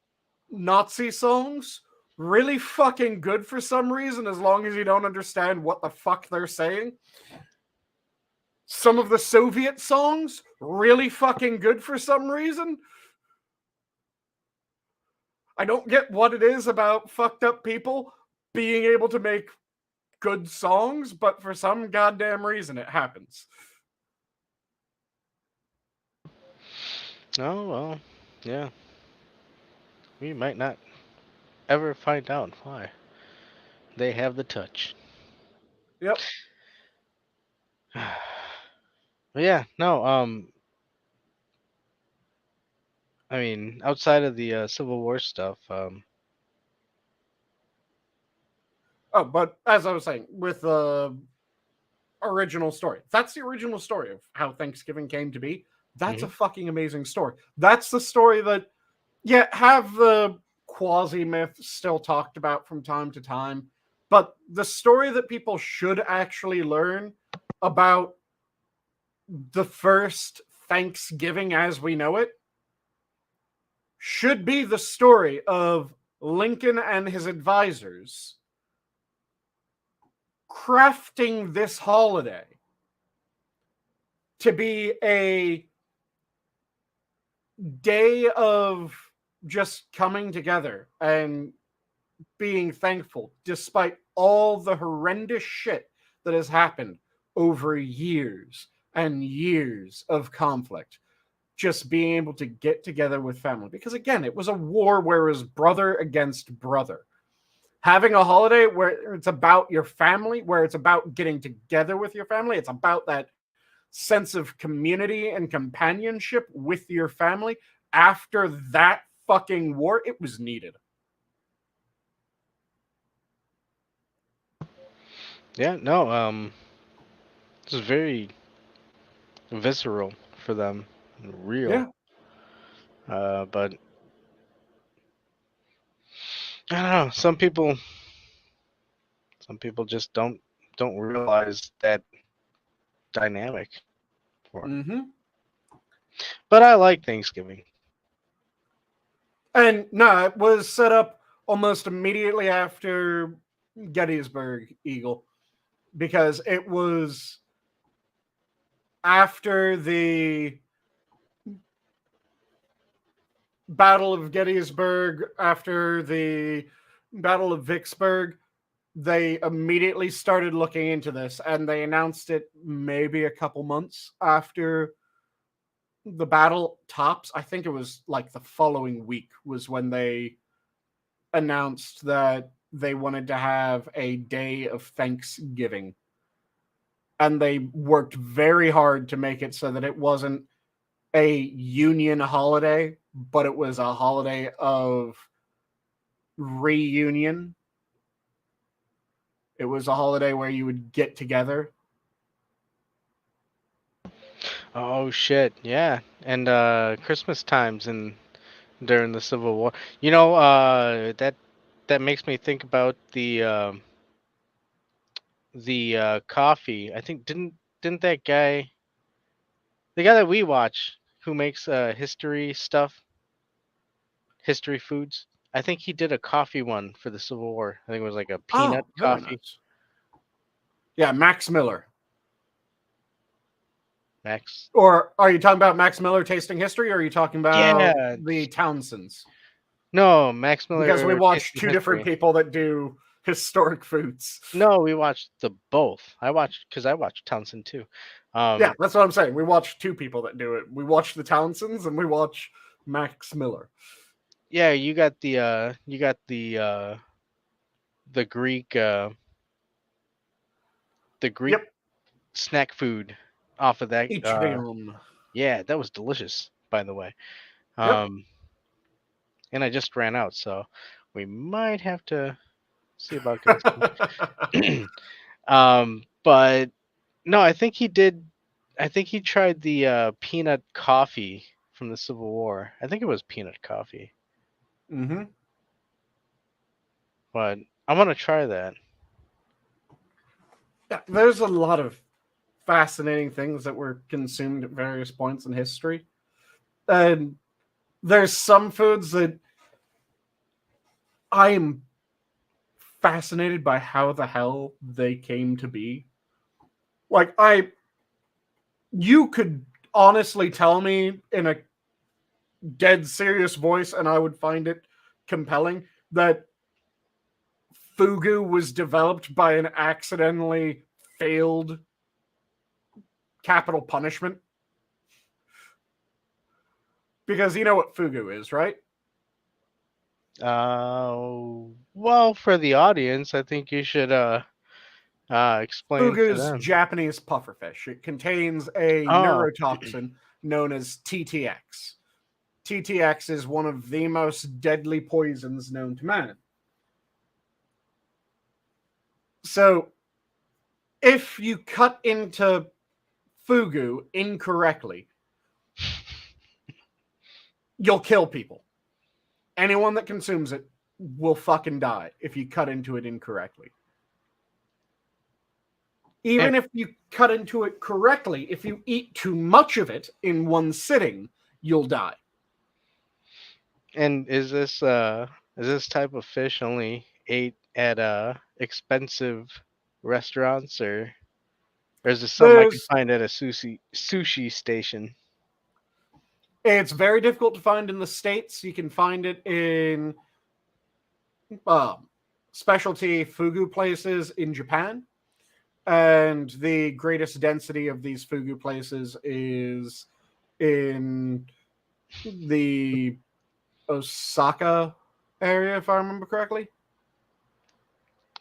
Nazi songs really fucking good for some reason, as long as you don't understand what the fuck they're saying. Some of the Soviet songs really fucking good for some reason. I don't get what it is about fucked up people being able to make good songs, but for some goddamn reason it happens. Oh well, yeah. We might not ever find out why. They have the touch. Yep. But yeah, no. I mean, outside of the Civil War stuff, Oh, but as I was saying, with the original story, that's the original story of how Thanksgiving came to be. That's a mhm. fucking amazing story. That's the story that, yeah, have the quasi myth still talked about from time to time, but the story that people should actually learn about the first Thanksgiving as we know it should be the story of Lincoln and his advisors crafting this holiday to be a day of just coming together and being thankful despite all the horrendous shit that has happened over years and years of conflict. just being able to get together with family. Because again, it was a war where it was brother against brother. Having a holiday where it's about your family, where it's about getting together with your family, it's about that sense of community and companionship with your family. After that fucking war, it was needed. Yeah, no, this is very visceral for them, real. Yeah. But I don't know. Some people just don't realize that dynamic for 'em. Mm-hmm. But I like Thanksgiving. And no, it was set up almost immediately after Gettysburg Eagle, because it was after the Battle of Gettysburg, after the Battle of Vicksburg. They immediately started looking into this, and they announced it maybe a couple months after the battle tops. I think it was like the following week was when they announced that they wanted to have a day of Thanksgiving. And they worked very hard to make it so that it wasn't a Union holiday, but it was a holiday of reunion. It was a holiday where you would get together. Oh shit, yeah. And Christmas times and during the Civil War. That makes me think about the coffee. I think didn't that guy, the guy that we watch, who makes history stuff, history foods. I think he did a coffee one for the Civil War. I think it was like a peanut Oh, very coffee. nice. Yeah, Max Miller. Max. Or are you talking about Max Miller tasting history, or are you talking about Yeah. the Townsends? No, Max Because we Miller watched tasting two different history. people that do historic foods. No, we watched the both. I watched Townsend too. Yeah, that's what I'm saying. We watched two people that do it. We watch the Townsends and we watch Max Miller. Yeah, the Greek the Greek Yep. snack food off of that. Etrium. Yeah, that was delicious, by the way. Yep. Um, and I just ran out, so we might have to see about getting some. But no, I think he did. I think he tried the peanut coffee from the Civil War. I think it was peanut coffee, Mm-hmm. but I want to try that. Yeah, there's a lot of fascinating things that were consumed at various points in history. And there's some foods that I am fascinated by how the hell they came to be. Like, you could honestly tell me in a dead serious voice, and I would find it compelling, that fugu was developed by an accidentally failed capital punishment. Because you know what fugu is, right? Well, for the audience, I think you should explain for Fugu's them. Japanese pufferfish. It contains a Oh, neurotoxin known as TTX. TTX is one of the most deadly poisons known to man. So, if you cut into fugu incorrectly, you'll kill people. Anyone that consumes it will fucking die if you cut into it incorrectly. Even if you cut into it correctly, if you eat too much of it in one sitting, you'll die. and is this type of fish only ate at expensive restaurants, or is this something I can There's find at a sushi station? It's very difficult to find in the States. You can find it in specialty fugu places in Japan. And the greatest density of these fugu places is in the Osaka area, if I remember correctly.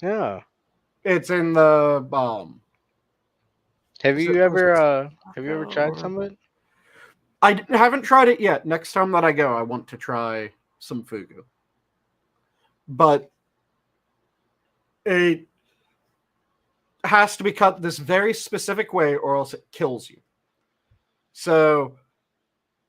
Yeah. It's in the Have is it you ever Osaka tried or some of it? haven't tried it yet. Next time that I go, I want to try some fugu. But it has to be cut this very specific way or else it kills you. So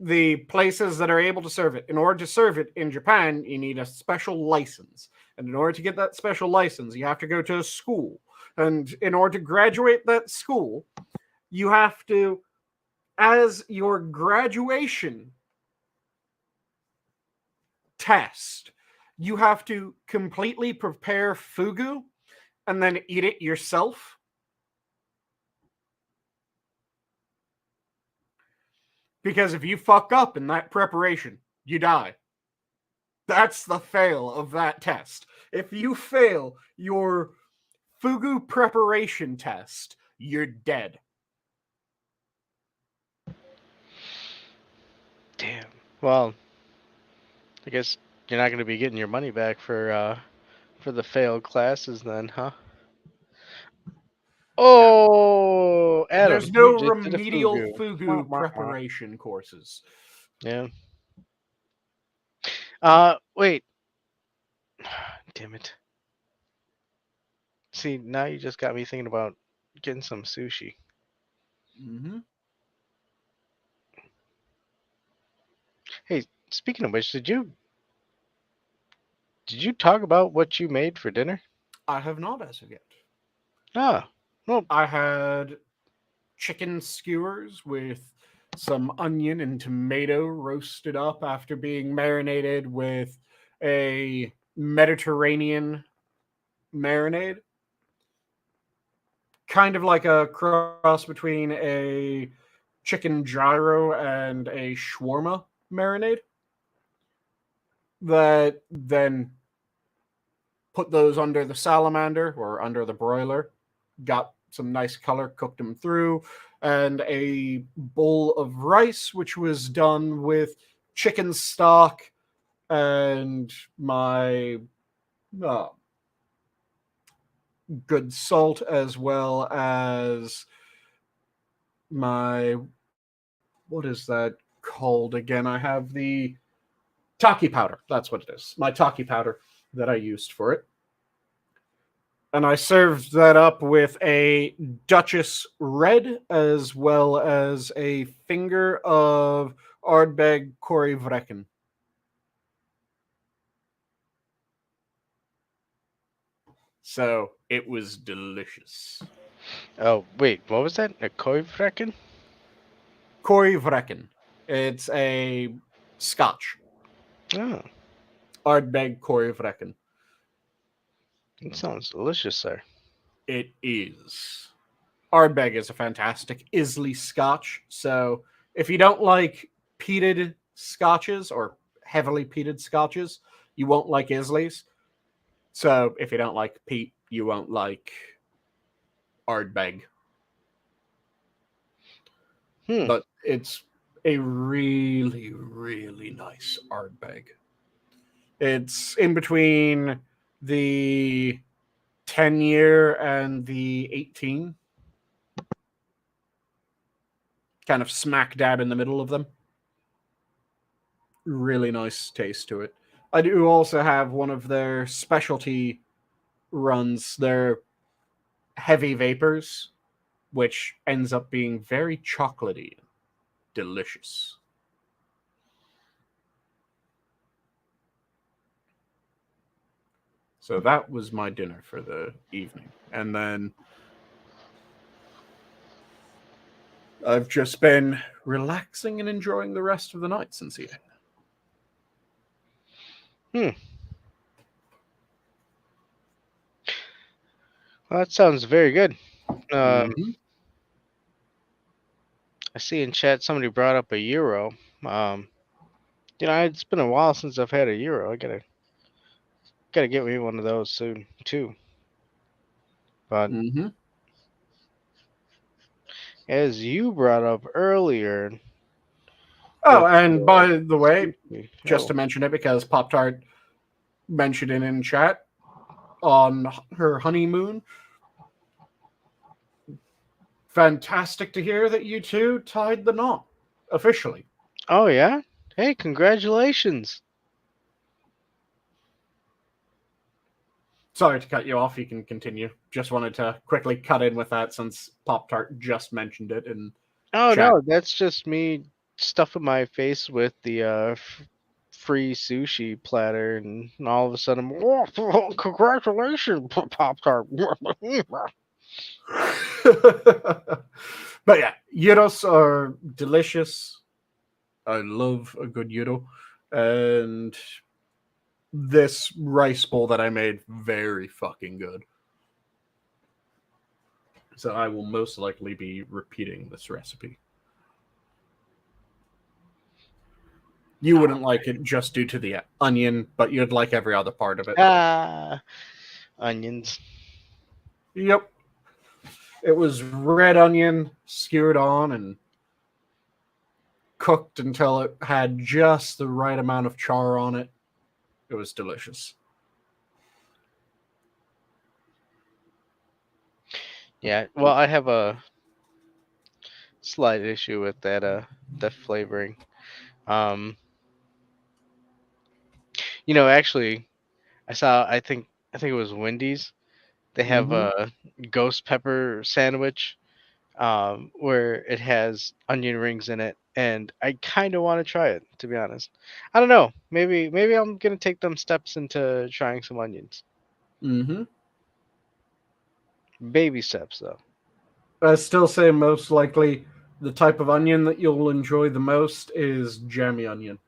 the places that are able to serve it, in order to serve it in Japan, you need a special license. And in order to get that special license, you have to go to a school. And in order to graduate that school, you have to, as your graduation test, you have to completely prepare fugu and then eat it yourself. Because if you fuck up in that preparation, you die. That's the fail of that test. If you fail your fugu preparation test, you're dead. Damn. Well, I guess you're not going to be getting your money back for the failed classes then, huh? Oh, There's Adam, no you just did a remedial fugu. Wah, fugu wah, wah. preparation courses. Yeah. Wait. Damn it. See, now you just got me thinking about getting some sushi. Mm-hmm. Hey, speaking of which, did you talk about what you made for dinner? I have not as of yet. Ah, well, I had chicken skewers with some onion and tomato roasted up after being marinated with a Mediterranean marinade. Kind of like a cross between a chicken gyro and a shawarma marinade. That then put those under the salamander or under the broiler, got some nice color, cooked them through, and a bowl of rice, which was done with chicken stock and my uh, good salt, as well as my, what is that called again? I have the taki powder. That's what it is. My taki powder that I used for it. And I served that up with a Duchess Red as well as a finger of Ardbeg Korivrekken. So it was delicious. oh, wait, what was that? A koi frecken? Korivrekken. It's a Scotch. Oh, Ardbeg Korivrekken. that sounds delicious, sir. It is. Ardbeg is a fantastic Islay Scotch. So if you don't like peated Scotches or heavily peated Scotches, you won't like Isleys. So if you don't like peat, you won't like Ardbeg. Hmm. But it's a really, really nice Ardbeg. It's in between the 10-year and the 18, kind of smack dab in the middle of them. Really nice taste to it. I do also have one of their specialty runs, their heavy vapors, which ends up being very chocolatey, delicious. So that was my dinner for the evening. And then I've just been relaxing and enjoying the rest of the night since eating. Hmm. Well, that sounds very good. Mm-hmm. I see in chat somebody brought up a euro. Um, it's been a while since I've had a euro. I gotta get me one of those soon too. But Mm-hmm. as you brought up earlier, Oh, with and by the way, sushi. just Oh, to mention it because Pop Tart mentioned it in chat on her honeymoon. Fantastic to hear that you two tied the knot officially. oh yeah. Hey, congratulations. Sorry to cut you off. You can continue. Just wanted to quickly cut in with that since Pop Tart just mentioned it in Oh chat. no, that's just me stuffing my face with the free sushi platter, and all of a sudden, oh, congratulations, Pop Tart. But yeah, gyros are delicious. I love a good gyro. And this rice bowl that I made, very fucking good. So I will most likely be repeating this recipe. You wouldn't like it just due to the onion, but you'd like every other part of it. Ah, onions. Yep. It was red onion skewered on and cooked until it had just the right amount of char on it. It was delicious. Yeah, well, I have a slight issue with that flavoring. Um, actually, I think it was Wendy's. They have Mm-hmm. a ghost pepper sandwich, where it has onion rings in it, and I kind of want to try it, to be honest. I don't know. Maybe I'm gonna take them steps into trying some onions. Mm-hmm. Baby steps, though. I still say most likely the type of onion that you'll enjoy the most is jammy onion.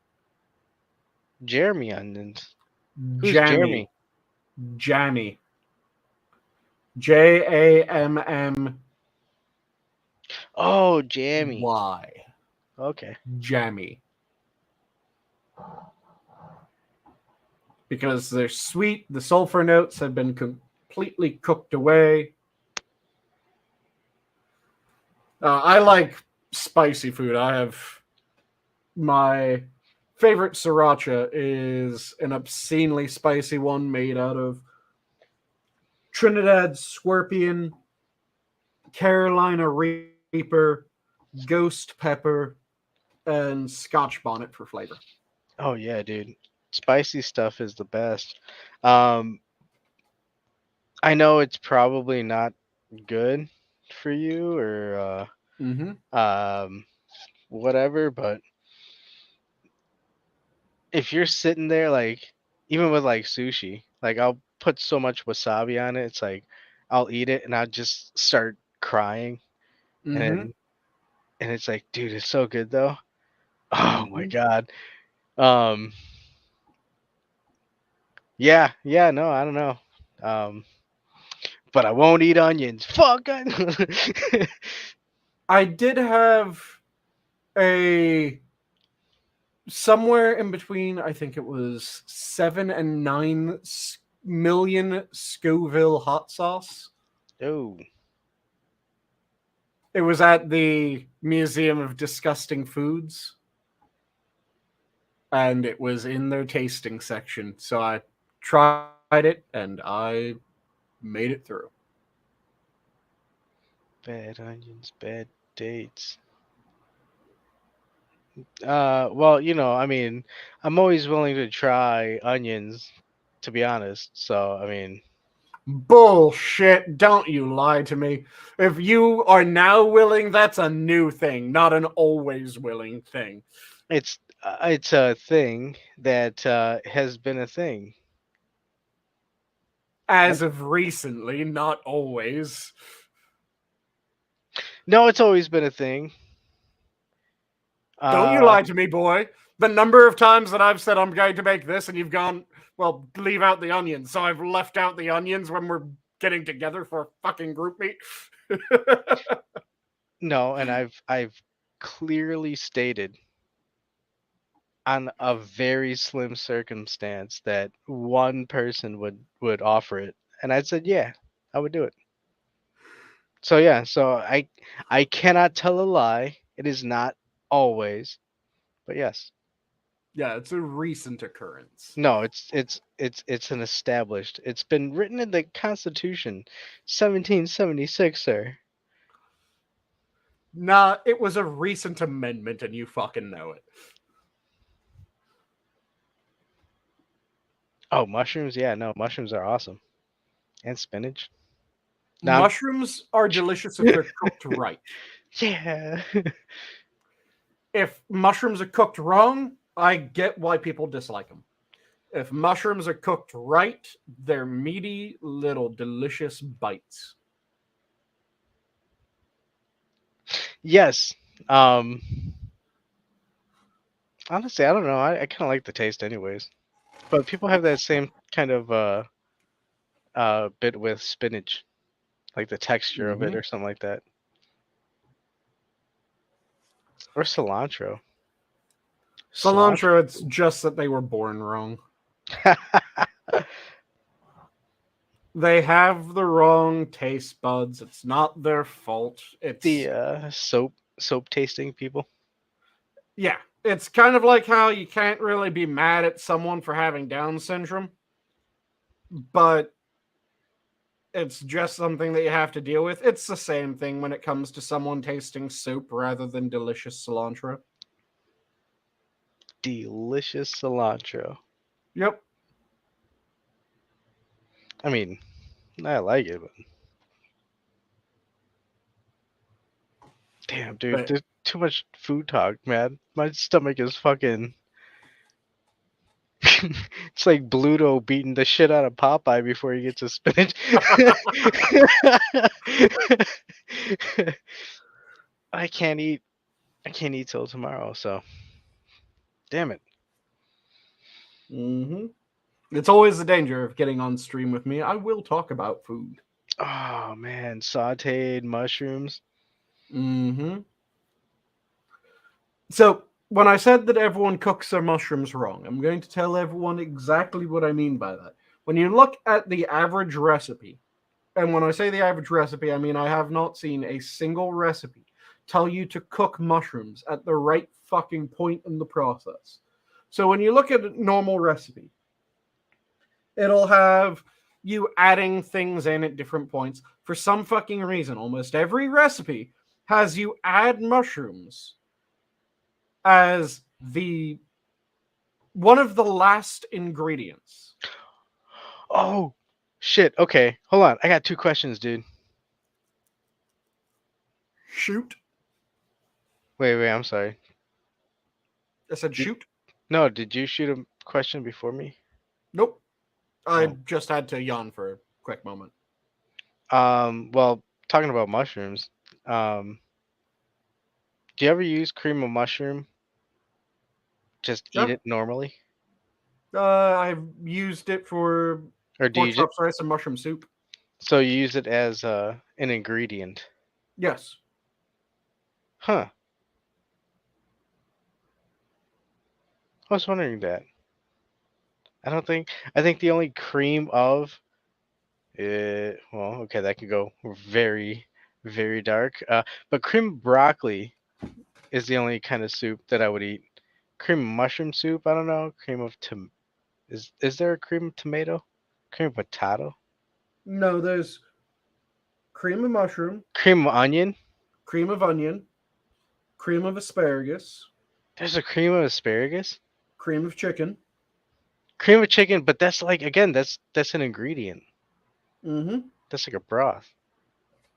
Jeremy onions. Who's Jammy. Jeremy? Jammy. Jammmy. Oh, Jammy. Okay. Jammy. Because they're sweet, the sulfur notes have been completely cooked away. I like spicy food. I have my favorite sriracha is an obscenely spicy one made out of Trinidad Scorpion, Carolina Reaper, Ghost Pepper, and Scotch Bonnet for flavor. Oh yeah, dude. Spicy stuff is the best. Um, I know it's probably not good for you or Mm-hmm. whatever, but if you're sitting there like even with like sushi, like I'll put so much wasabi on it, it's like I'll eat it and I'll just start crying Mm-hmm. and and it's like, dude, it's so good though. Oh my Mm-hmm. god. Um yeah, no, I don't know. Um but I won't eat onions. Fuck. I did have a somewhere in between, I think it was 7 and 9 million Scoville hot sauce. Oh, It was at the Museum of Disgusting Foods, and it was in their tasting section. So I tried it, and I made it through. bad onions, bad dates. Well, I mean, I'm always willing to try onions, to be honest. So, I mean, Bullshit. Don't you lie to me. If you are now willing, that's a new thing, not an always willing thing. it's a thing that has been a thing. As of recently, not always. No, it's always been a thing. Don't you Uh, lie to me, boy. The number of times that I've said I'm going to make this and you've gone, well, leave out the onions. So I've left out the onions when we're getting together for a fucking group meet. no, and I've clearly stated on a very slim circumstance that one person would offer it, and I said, yeah, I would do it. So yeah, so I cannot tell a lie. It is not always, But yes. Yeah, it's a recent occurrence. No, it's an established. It's been written in the Constitution, 1776, sir. Nah, it was a recent amendment, and you fucking know it. Oh, mushrooms? Yeah, no, mushrooms are awesome. And spinach. Now Mushrooms are delicious if they're cooked right. yeah. If mushrooms are cooked wrong, I get why people dislike them. If mushrooms are cooked right, they're meaty little delicious bites. Yes. Um Honestly, I don't know. I kind of like the taste anyways. But people have that same kind of bit with spinach, like the texture of it Mm-hmm. or something like that. Or cilantro. Cilantro. Cilantro, it's just that they were born wrong. They have the wrong taste buds. It's not their fault. The It's soap tasting people. yeah, it's kind of like how you can't really be mad at someone for having Down syndrome, but it's just something that you have to deal with. It's the same thing when it comes to someone tasting soup rather than delicious cilantro. Delicious cilantro. Yep. I mean, I like it, but damn, dude, But there's too much food talk, man. My stomach is fucking. It's like Bluto beating the shit out of Popeye before he gets his spinach. I can't eat. I can't eat till tomorrow. So, damn it. hmm it's always the danger of getting on stream with me. I will talk about food. Oh man, sautéed mushrooms. hmm So when I said that everyone cooks their mushrooms wrong, I'm going to tell everyone exactly what I mean by that. When you look at the average recipe, and when I say the average recipe, I mean I have not seen a single recipe tell you to cook mushrooms at the right fucking point in the process. So when you look at a normal recipe, it'll have you adding things in at different points. For some fucking reason, almost every recipe has you add mushrooms as the one of the last ingredients. Oh shit. Okay, hold on. I got two questions, dude. Shoot. Wait. I'm sorry. I said Did, shoot. no, did you shoot a question before me? Nope. I Oh. just had to yawn for a quick moment. Well, talking about mushrooms. Um, do you ever use cream of mushroom? Just eat Yeah. it normally, I've used it for or do pork you just chops, rice, and mushroom soup. so you use it as an ingredient? Yes. Huh. I was wondering that. I don't think. I think the only cream of well, okay, that could go very, very dark. But cream of broccoli is the only kind of soup that I would eat. Cream of mushroom soup, I don't know. Cream of is there a cream of tomato? Cream of potato? No, there's cream of mushroom, Cream of onion? cream of onion, cream of asparagus, There's a cream of asparagus? cream of chicken. Cream of chicken, but that's like again, that's an ingredient. Mm-hmm. That's like a broth.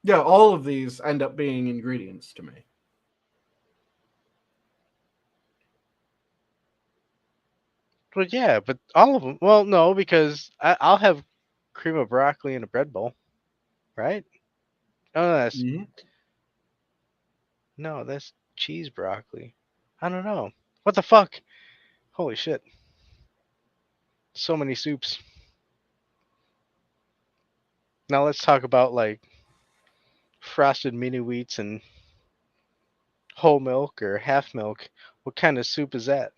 Yeah, all of these end up being ingredients to me. Well, yeah, but all of them. Well, no, because I'll have cream of broccoli in a bread bowl, right? Oh, Mm-hmm. that's cheese broccoli. I don't know. What the fuck? Holy shit! So many soups. Now let's talk about like frosted mini wheats and whole milk or half milk. What kind of soup is that?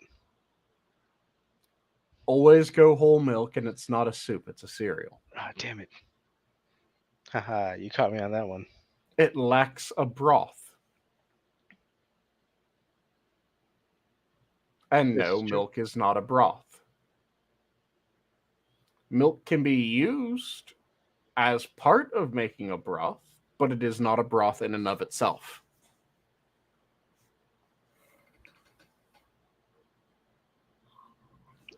Always go whole milk, and it's not a soup; it's a cereal. Ah, damn it! Haha, you caught me on that one. It lacks a broth. And This no, is true. milk is not a broth. Milk can be used as part of making a broth, but it is not a broth in and of itself.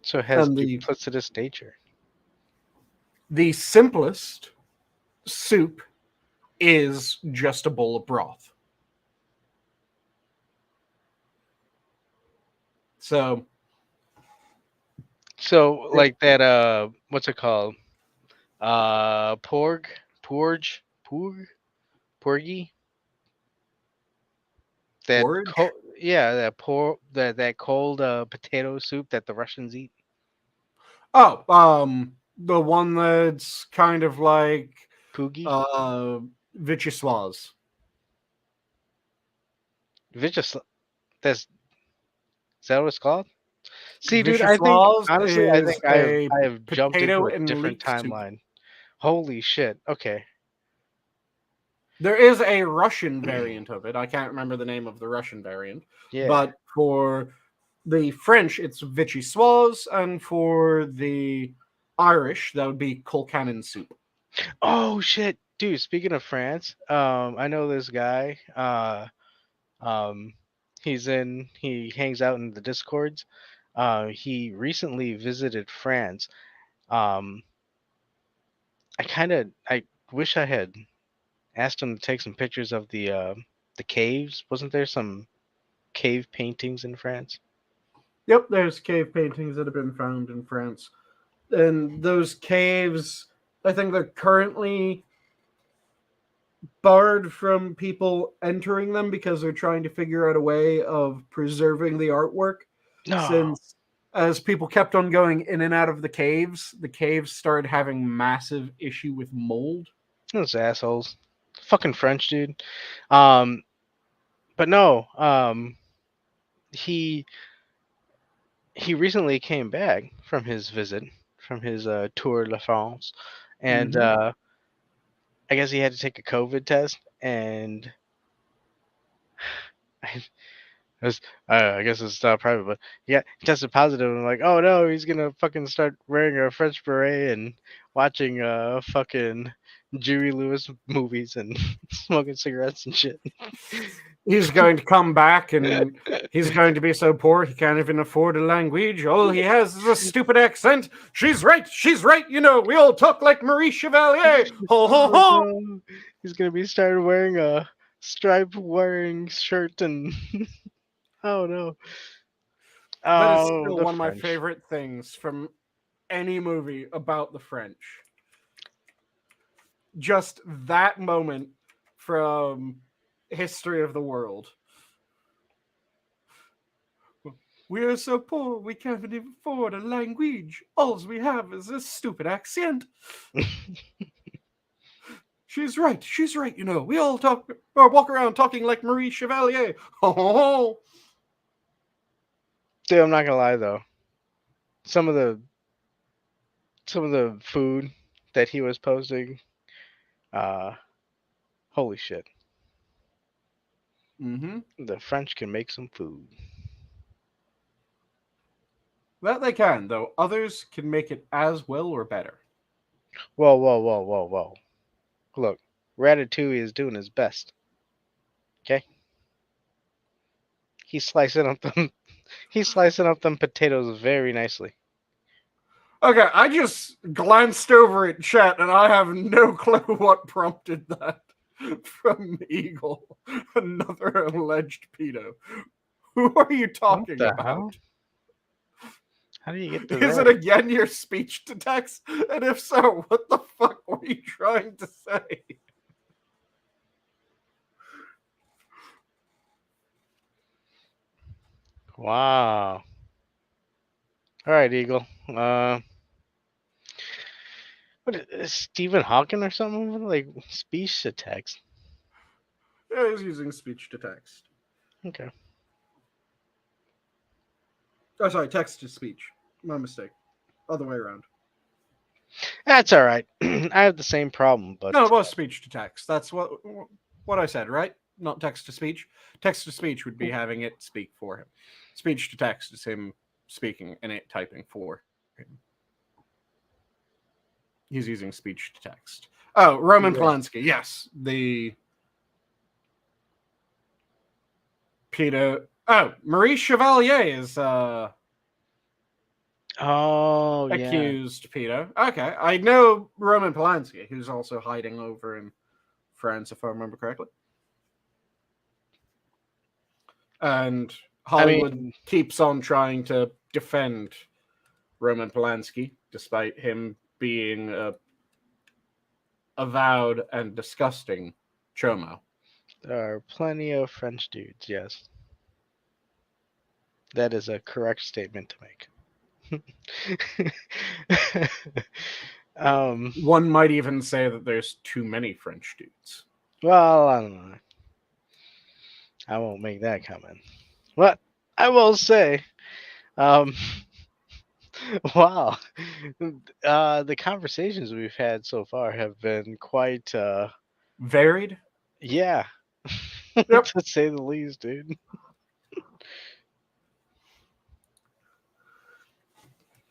So it has And duplicitous nature. the simplest soup is just a bowl of broth. So Like that what's it called? Porg? Porge? Porg? Porgy? That porridge. yeah, that cold potato soup that the Russians eat. Oh, the one that's kind of like Poogie? uh vichyssoise. Vicious that's is that what it's called? See, dude, I think Vichyssoise honestly, I is think I have a I have jumped into potato a and different leek soup. timeline. Holy shit. Okay. There is a Russian variant of it. I can't remember the name of the Russian variant, Yeah. but for the French, it's vichyssoise, and for the Irish, that would be colcannon soup. Oh shit. Dude, speaking of France, I know this guy. Um he hangs out in the Discords. He recently visited France. Um I wish I had asked him to take some pictures of the caves. Wasn't there some cave paintings in France? Yep, there's cave paintings that have been found in France. And those caves, I think they're currently barred from people entering them because they're trying to figure out a way of preserving the artwork. No. Since as people kept on going in and out of the caves started having massive issue with mold. Those assholes. Fucking French dude. Um but no, he he recently came back from his visit, from his tour de France, and Mm-hmm. I guess he had to take a COVID test, and I, was, I guess it's not private, but he tested positive. And I'm like, oh no, he's gonna fucking start wearing a French beret and watching fucking Jerry Lewis movies and smoking cigarettes and shit. He's going to come back and he's going to be so poor he can't even afford a language. All he has is a stupid accent. She's right, you know, we all talk like Marie Chevalier. Ho ho Oh ho. no, he's gonna be started wearing a stripe wearing shirt and oh no. That is Oh, still the one of my French. favorite things from any movie about the French. Just that moment from History of the World. We are so poor we can't even afford a language. All we have is this stupid accent. She's right, you know. We all talk or walk around talking like Marie Chevalier. Ho ho ho. Dude, I'm not gonna lie though. Some of the some of the food that he was posting, uh, holy shit. Mm-hmm. The French can make some food. That they can, though. Others can make it as well or better. Whoa, whoa, whoa, whoa, whoa. Look, Ratatouille is doing his best. Okay? He's slicing up them he's slicing up them potatoes very nicely. Okay, I just glanced over at chat and I have no clue what prompted that from Eagle, another alleged pedo. Who are you What talking the about? hell? How do you get to Is it there? again your speech to text? And if so, what the fuck were you trying to say? Wow. All right, Eagle. What is Stephen Hawking or something? Like speech to text. Yeah, I was using speech to text. Okay. Oh, sorry, text to speech. My mistake. Other way around. That's all right. I have the same problem, but No, it was speech to text. That's what I said, right? Not text to speech. Text to speech would be having it speak for him. Speech to text is him speaking and it typing for him. He's using speech to text. Oh, Roman Polanski. Yes. The Peter. Oh, Marie Chevalier is accused Peter. Okay. I know Roman Polanski, who's also hiding over in France, if I remember correctly. And Hollywood keeps on trying to defend Roman Polanski, despite him being a avowed and disgusting chomo. There are plenty of French dudes, yes. That is a correct statement to make. One might even say that there's too many French dudes. Well, I don't know. I won't make that comment. But I will say, wow, the conversations we've had so far have been quite varied. Yeah, yep. To say the least, dude.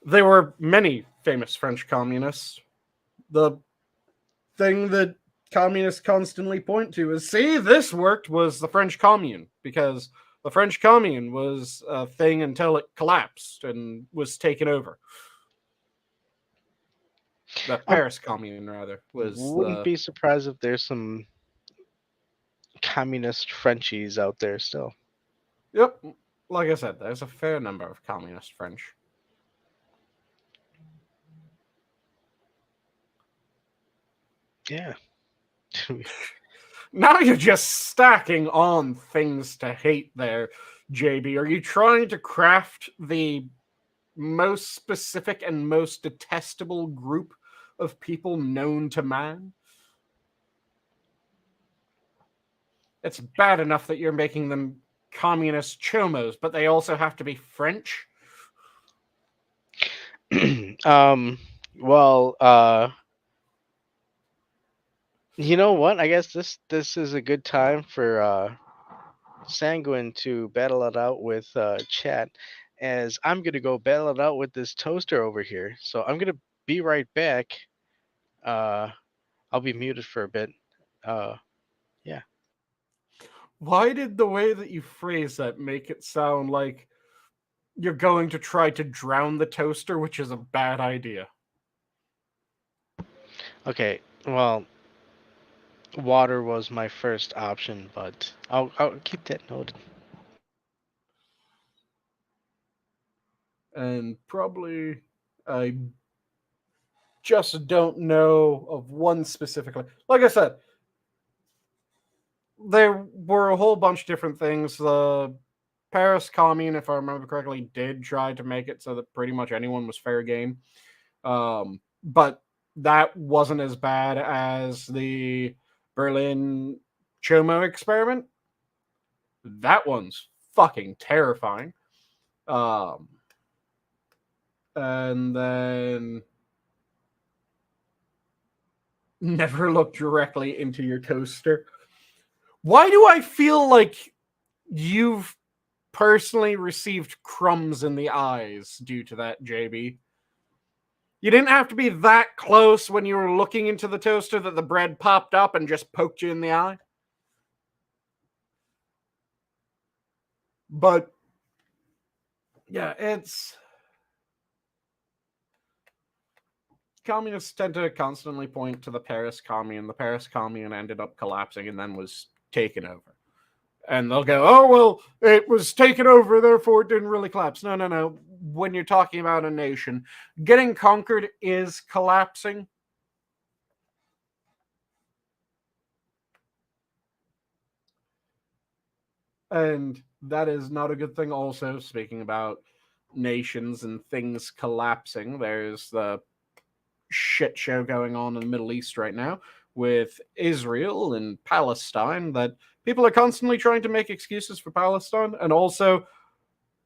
There were many famous French communists. The thing that communists constantly point to is, see, this worked, was the French Commune, because the French Commune was a thing until it collapsed and was taken over. The Paris Commune, rather, was. Wouldn't be surprised if there's some communist Frenchies out there still. Yep. Like I said, there's a fair number of communist French. Yeah. Now you're just stacking on things to hate there, JB. Are you trying to craft the most specific and most detestable group of people known to man? It's bad enough that you're making them communist chomos, but they also have to be French? Well, you know what? I guess this is a good time for Sanguine to battle it out with chat, as I'm gonna go battle it out with this toaster over here. So I'm gonna be right back. I'll be muted for a bit. Yeah. Why did the way that you phrase that make it sound like you're going to try to drown the toaster, which is a bad idea? Okay, well, water was my first option, but I'll keep that noted. And probably I just don't know of one specifically. Like I said, there were a whole bunch of different things. The Paris Commune, if I remember correctly, did try to make it so that pretty much anyone was fair game. But that wasn't as bad as the Berlin Chomo experiment. That one's fucking terrifying. And then never look directly into your toaster. Why do I feel like you've personally received crumbs in the eyes due to that, JB? You didn't have to be that close when you were looking into the toaster that the bread popped up and just poked you in the eye. But yeah, it's... Communists tend to constantly point to the Paris Commune. The Paris Commune ended up collapsing and then was taken over. And they'll go, oh, well, it was taken over, therefore it didn't really collapse. No. When you're talking about a nation, getting conquered is collapsing. And that is not a good thing. Also, speaking about nations and things collapsing, there's the shit show going on in the Middle East right now with Israel and Palestine, that people are constantly trying to make excuses for Palestine. And also,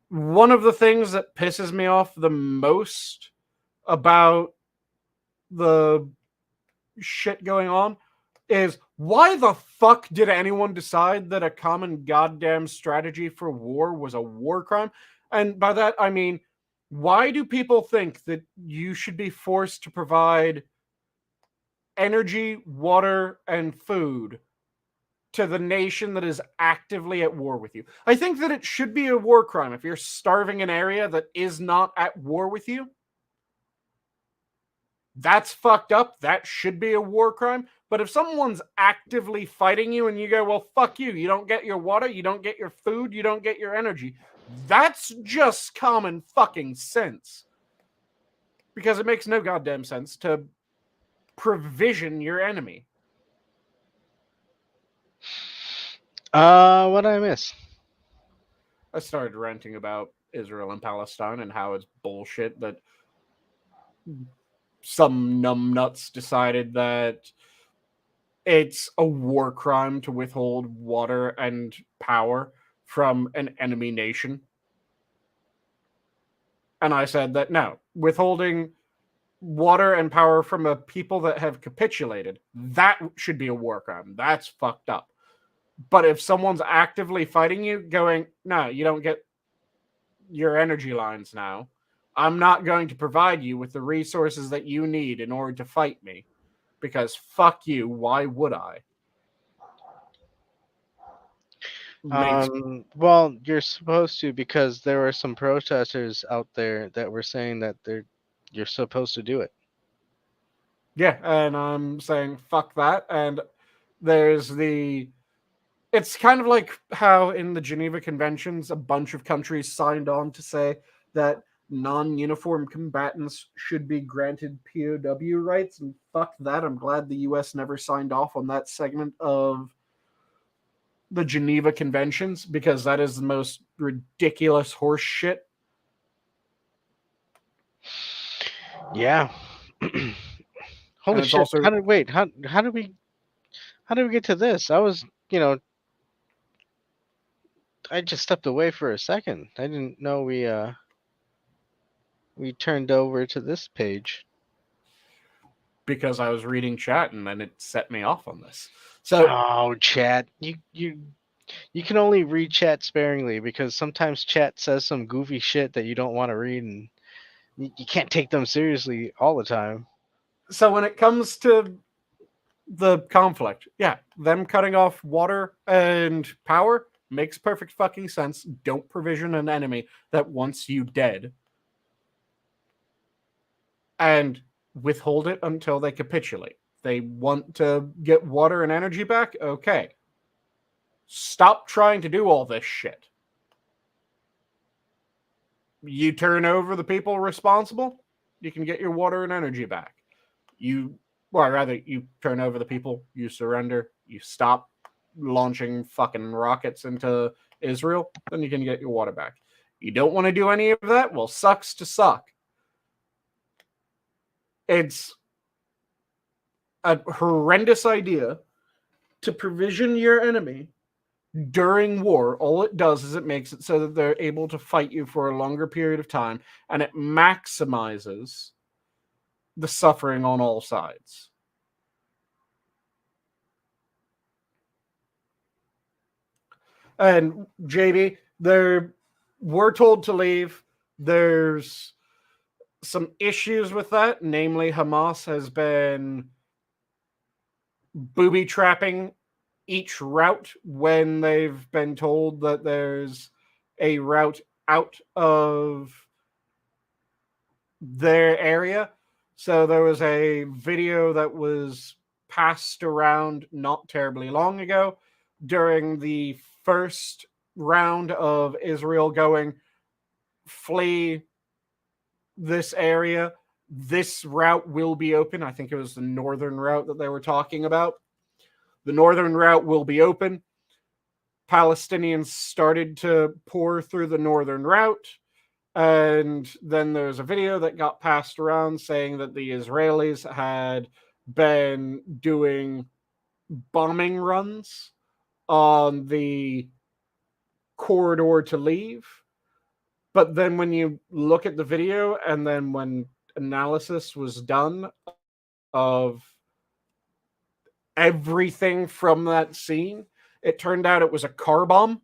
one of the things that pisses me off the most about the shit going on is, Why the fuck did anyone decide that a common goddamn strategy for war was a war crime? And by that, I mean, why do people think that you should be forced to provide energy, water, and food to the nation that is actively at war with you? I think that it should be a war crime if you're starving an area that is not at war with you. That's fucked up. That should be a war crime. But if someone's actively fighting you and you go, well, fuck you, you don't get your water, you don't get your food, you don't get your energy, that's just common fucking sense. Because it makes no goddamn sense to provision your enemy. What did I miss? I started ranting about Israel and Palestine and how it's bullshit that some numbnuts decided that it's a war crime to withhold water and power from an enemy nation. And I said that no, withholding water and power from a people that have capitulated, that should be a war crime. That's fucked up. But if someone's actively fighting you, going, no, you don't get your energy lines now. I'm not going to provide you with the resources that you need in order to fight me. Because fuck you, why would I? Well, you're supposed to, because there were some protesters out there that were saying that you're supposed to do it. Yeah, and I'm saying fuck that. And there's it's kind of like how in the Geneva Conventions, a bunch of countries signed on to say that non-uniform combatants should be granted POW rights, and fuck that. I'm glad the US never signed off on that segment of the Geneva Conventions, because that is the most ridiculous horse shit. Yeah. Holy shit! Also, How did we get to this? I was, I just stepped away for a second. I didn't know we turned over to this page. because I was reading chat and then it set me off on this. So, oh, chat, you can only read chat sparingly, because sometimes chat says some goofy shit that you don't want to read, and you can't take them seriously all the time. So when it comes to the conflict, yeah, them cutting off water and power makes perfect fucking sense. Don't provision an enemy that wants you dead. And withhold it until they capitulate. They want to get water and energy back? Okay. Stop trying to do all this shit. You turn over the people responsible, you can get your water and energy back. You turn over the people, you surrender, you stop launching fucking rockets into Israel, then you can get your water back. You don't want to do any of that? Well, sucks to suck. It's a horrendous idea to provision your enemy during war. All it does is it makes it so that they're able to fight you for a longer period of time, and it maximizes the suffering on all sides. And JB, we're told to leave. There's some issues with that. Namely, Hamas has been booby trapping each route when they've been told that there's a route out of their area. So there was a video that was passed around not terribly long ago during the first round of Israel going, flee this area. This route will be open. I think it was the northern route that they were talking about. The northern route will be open. Palestinians started to pour through the northern route. And then there's a video that got passed around saying that the Israelis had been doing bombing runs on the corridor to leave. But then when you look at the video, and then when analysis was done of everything from that scene. It turned out it was a car bomb.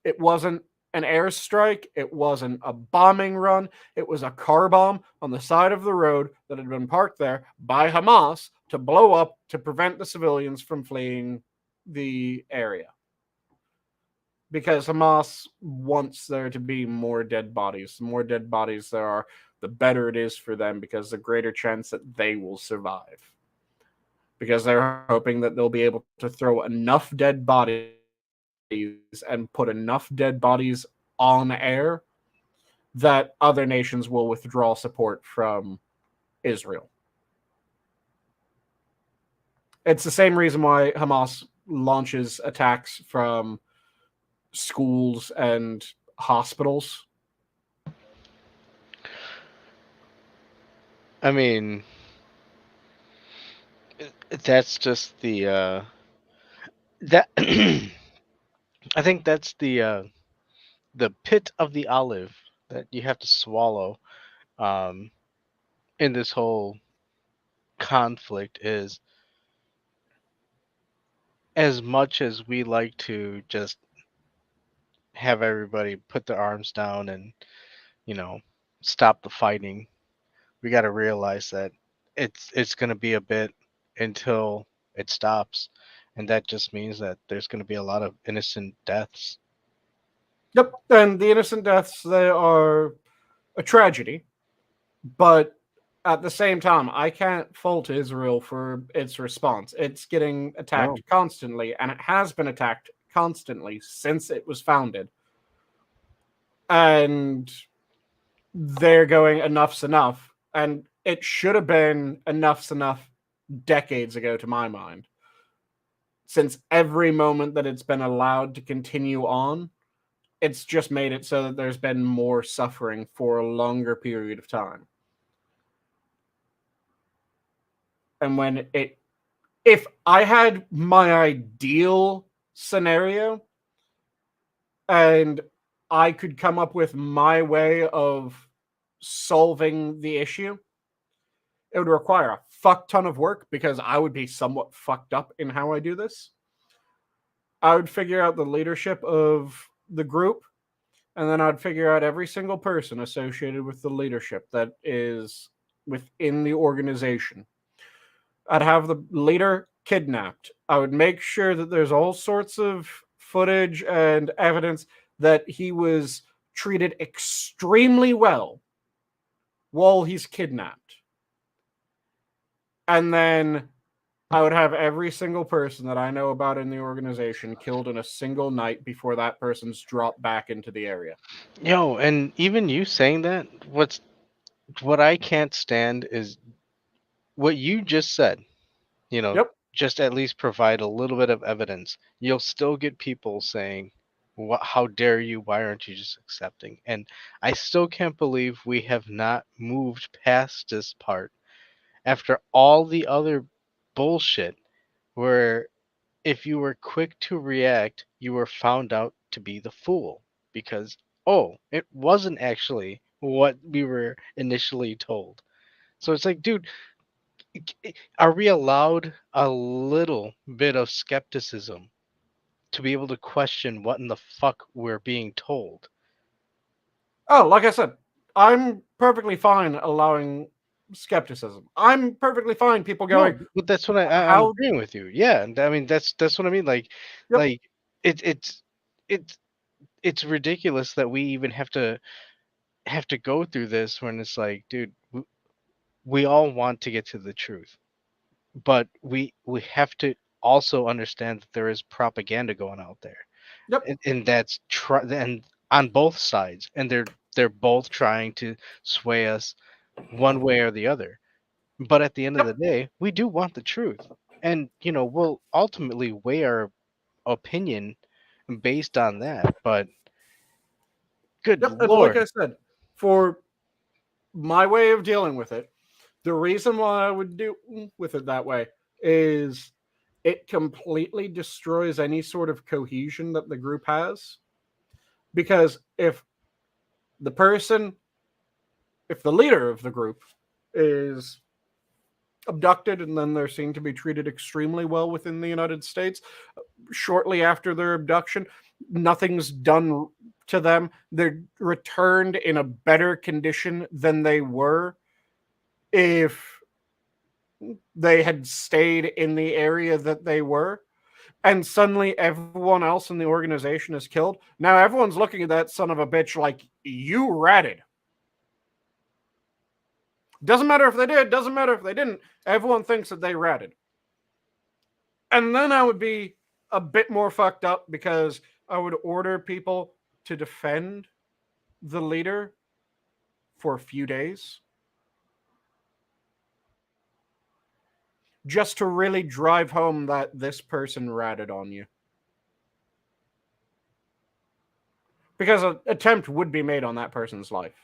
It wasn't an airstrike. It wasn't a bombing run. It was a car bomb on the side of the road that had been parked there by Hamas to blow up to prevent the civilians from fleeing the area. Because Hamas wants there to be more dead bodies. The more dead bodies there are, the better it is for them, because the greater chance that they will survive. Because they're hoping that they'll be able to throw enough dead bodies and put enough dead bodies on air that other nations will withdraw support from Israel. It's the same reason why Hamas launches attacks from schools and hospitals. I mean, that's just that I think that's the pit of the olive that you have to swallow um in this whole conflict is, as much as we like to just have everybody put their arms down and, you know, stop the fighting, we got to realize that it's going to be a bit until it stops, and that just means that there's going to be a lot of innocent deaths. Yep, and the innocent deaths, they are a tragedy, but at the same time, I can't fault Israel for its response. It's getting attacked No. constantly, and it has been attacked constantly since it was founded. And they're going, enough's enough. And it should have been enough's enough decades ago, to my mind. Since every moment that it's been allowed to continue on, it's just made it so that there's been more suffering for a longer period of time. And when it, if I had my ideal scenario and I could come up with my way of solving the issue, it would require a fuck ton of work because I would be somewhat fucked up in how I do this. I would figure out the leadership of the group, and then I'd figure out every single person associated with the leadership that is within the organization. I'd have the leader kidnapped. I would make sure that there's all sorts of footage and evidence that he was treated extremely well while he's kidnapped. And then I would have every single person that I know about in the organization killed in a single night before that person's dropped back into the area. Yo, and even you saying that, what I can't stand is what you just said. You know, Yep. just at least provide a little bit of evidence. You'll still get people saying, "What? How dare you? Why aren't you just accepting?" And I still can't believe we have not moved past this part after all the other bullshit where if you were quick to react, you were found out to be the fool because, oh, it wasn't actually what we were initially told. So it's like, dude, are we allowed a little bit of skepticism to be able to question what in the fuck we're being told? Oh, like I said, I'm perfectly fine allowing skepticism. I'm perfectly fine people going, No, but that's what I'm how? agreeing with you. Yeah, and I mean that's what I mean. Yep, Like it's it's it's ridiculous that we even have to go through this when it's like, dude, we all want to get to the truth, but we have to also understand that there is propaganda going out there, yep, and and on both sides, and they're both trying to sway us one way or the other. But at the end of yep, the day, we do want the truth, and we'll ultimately weigh our opinion based on that. But good yep. And like lord, I said, for my way of dealing with it, the reason why I would do with it that way is it completely destroys any sort of cohesion that the group has. Because the leader of the group is abducted and then they're seen to be treated extremely well within the United States. Shortly after their abduction, nothing's done to them. They're returned in a better condition than they were if they had stayed in the area that they were. And suddenly everyone else in the organization is killed. Now everyone's looking at that son of a bitch like, you ratted. Doesn't matter if they did, doesn't matter if they didn't. Everyone thinks that they ratted. And then I would be a bit more fucked up because I would order people to defend the leader for a few days. Just to really drive home that this person ratted on you. Because an attempt would be made on that person's life.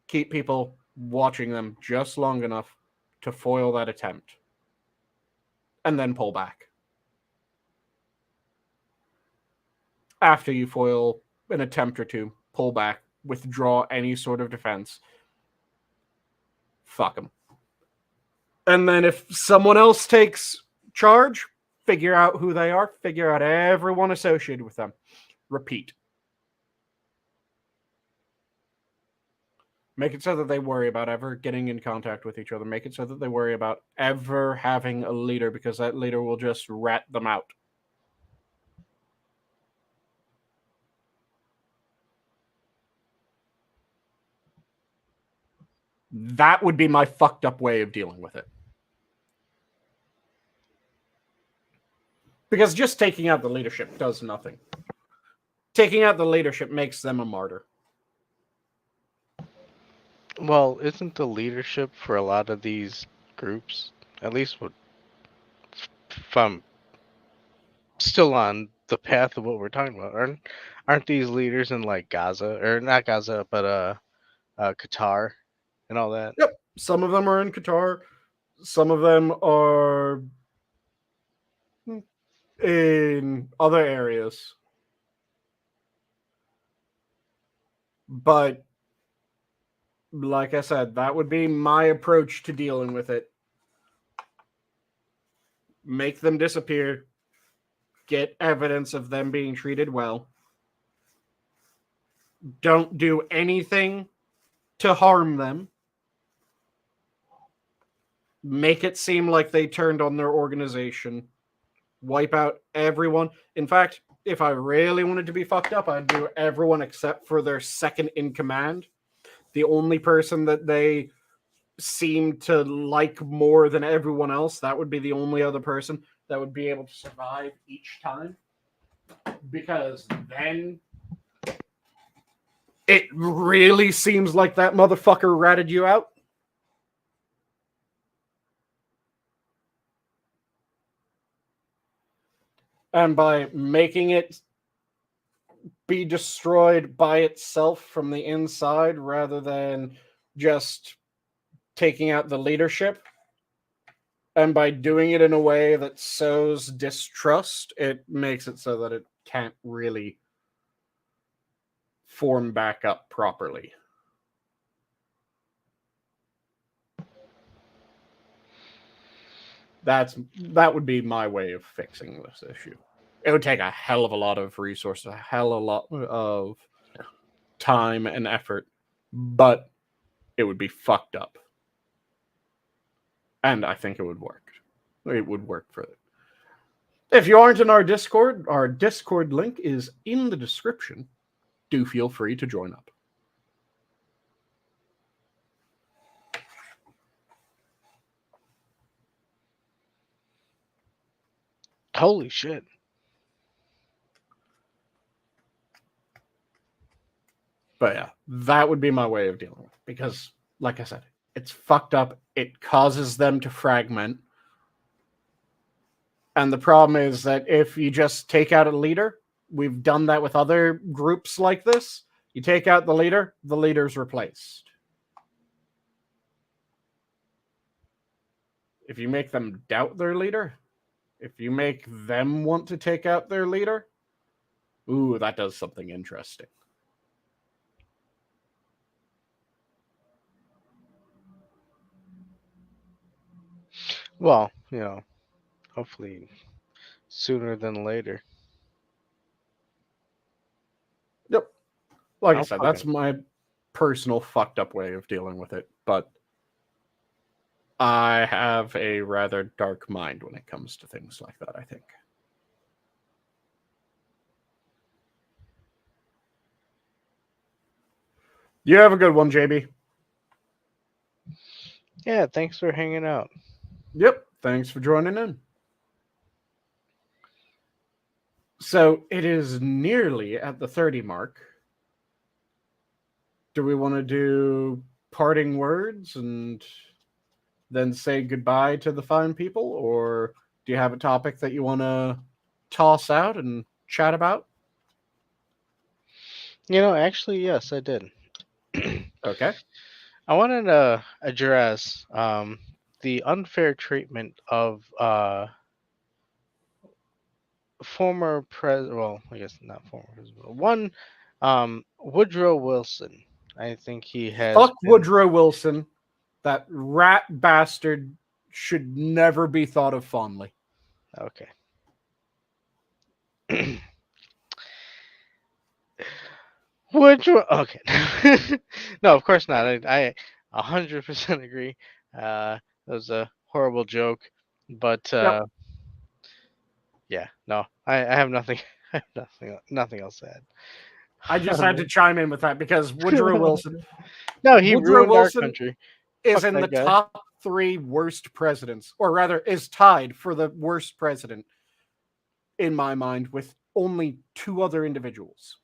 Keep people watching them just long enough to foil that attempt. And then pull back. After you foil an attempt or two, pull back, withdraw any sort of defense. Fuck them. And then if someone else takes charge, figure out who they are, figure out everyone associated with them. Repeat. Make it so that they worry about ever getting in contact with each other. Make it so that they worry about ever having a leader, because that leader will just rat them out. That would be my fucked up way of dealing with it. Because just taking out the leadership does nothing. Taking out the leadership makes them a martyr. Well, isn't the leadership for a lot of these groups, at least if I'm still on the path of what we're talking about, aren't these leaders in like Gaza, or not Gaza, but Qatar and all that? Yep. Some of them are in Qatar. Some of them are in other areas. But like I said, that would be my approach to dealing with it. Make them disappear. Get evidence of them being treated well. Don't do anything to harm them. Make it seem like they turned on their organization. Wipe out everyone. In fact, if I really wanted to be fucked up, I'd do everyone except for their second in command. The only person that they seem to like more than everyone else, that would be the only other person that would be able to survive each time. Because then it really seems like that motherfucker ratted you out. And by making it be destroyed by itself from the inside rather than just taking out the leadership, and by doing it in a way that sows distrust, it makes it so that it can't really form back up properly. That would be my way of fixing this issue. It would take a hell of a lot of resources, a hell of a lot of time and effort, but it would be fucked up. And I think it would work. It would work for it. If you aren't in our Discord link is in the description. Do feel free to join up. Holy shit. But yeah, that would be my way of dealing with it. Because, like I said, it's fucked up. It causes them to fragment. And the problem is that if you just take out a leader, we've done that with other groups like this. You take out the leader's replaced. If you make them doubt their leader, if you make them want to take out their leader, ooh, that does something interesting. Well, hopefully sooner than later. Yep. Like I I'm said, that's fucking. my personal fucked up way of dealing with it, but I have a rather dark mind when it comes to things like that, I think. You have a good one, JB. Yeah, thanks for hanging out. Yep. Thanks for joining in. So it is nearly at the 30 mark. Do we want to do parting words and then say goodbye to the fine people? Or do you have a topic that you want to toss out and chat about? Actually, yes, I did. Okay. I wanted to address the unfair treatment of former president. Well, I guess not former president. One, Woodrow Wilson. I think he has Fuck been Woodrow Wilson. That rat bastard should never be thought of fondly. okay. Woodrow. Okay. No, of course not. I 100% agree. That was a horrible joke, but Yep. yeah, no, I have nothing. I have nothing else to I just had to add. chime in with that because Woodrow Wilson. No, he Woodrow ruined our Wilson country. is Fuck in the that guy. top three worst presidents, or rather, is tied for the worst president in my mind with only two other individuals.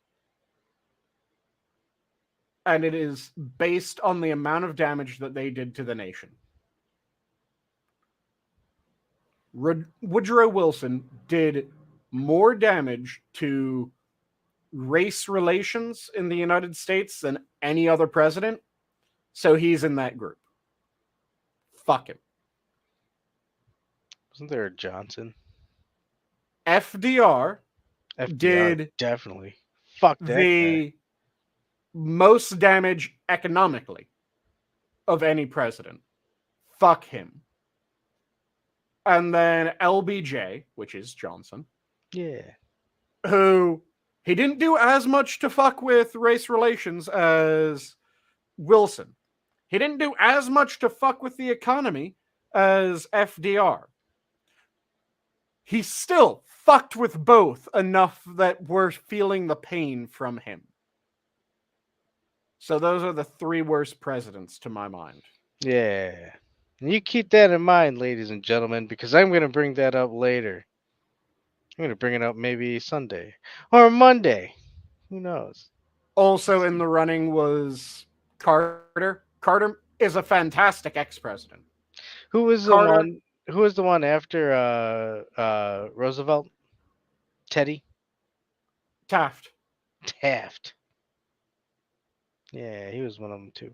And it is based on the amount of damage that they did to the nation. Woodrow Wilson did more damage to race relations in the United States than any other president. So he's in that group. Fuck him. Wasn't there a Johnson? FDR FDR, did definitely. Fuck that guy. the most damage economically of any president. Fuck him. And then LBJ, which is Johnson, Yeah. who he didn't do as much to fuck with race relations as Wilson. He didn't do as much to fuck with the economy as FDR. He still fucked with both enough that we're feeling the pain from him. So those are the three worst presidents to my mind. Yeah. And you keep that in mind, ladies and gentlemen, because I'm going to bring that up later. I'm going to bring it up maybe Sunday or Monday. Who knows? Also in the running was Carter. Carter is a fantastic ex-president. Who was the Carter, one? Who was the one after Roosevelt? Teddy Taft. Taft. Yeah, he was one of them too.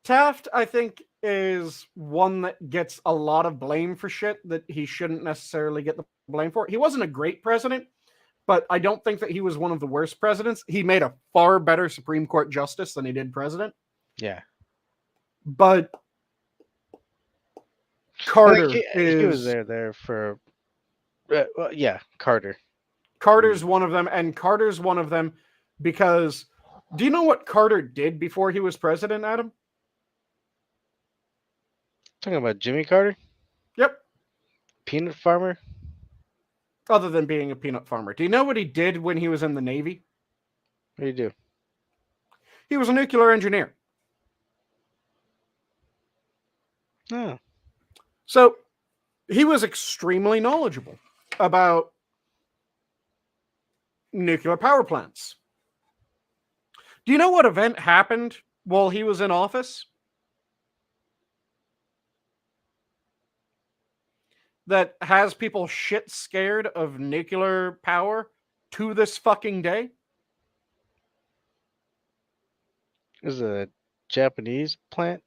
Taft, I think, is one that gets a lot of blame for shit that he shouldn't necessarily get the blame for. He wasn't a great president, but I don't think that he was one of the worst presidents. He made a far better Supreme Court justice than he did president. Yeah. But I Carter think he was is there for well, yeah, Carter. Carter's one of them, and Carter's one of them because do you know what Carter did before he was president, Adam? Talking about Jimmy Carter, Yep. peanut farmer. Other than being a peanut farmer. Do you know what he did when he was in the Navy? What do you do? He was a nuclear engineer. Oh, So he was extremely knowledgeable about nuclear power plants. Do you know what event happened while he was in office? That has people shit scared of nuclear power to this fucking day? is it a Japanese plant?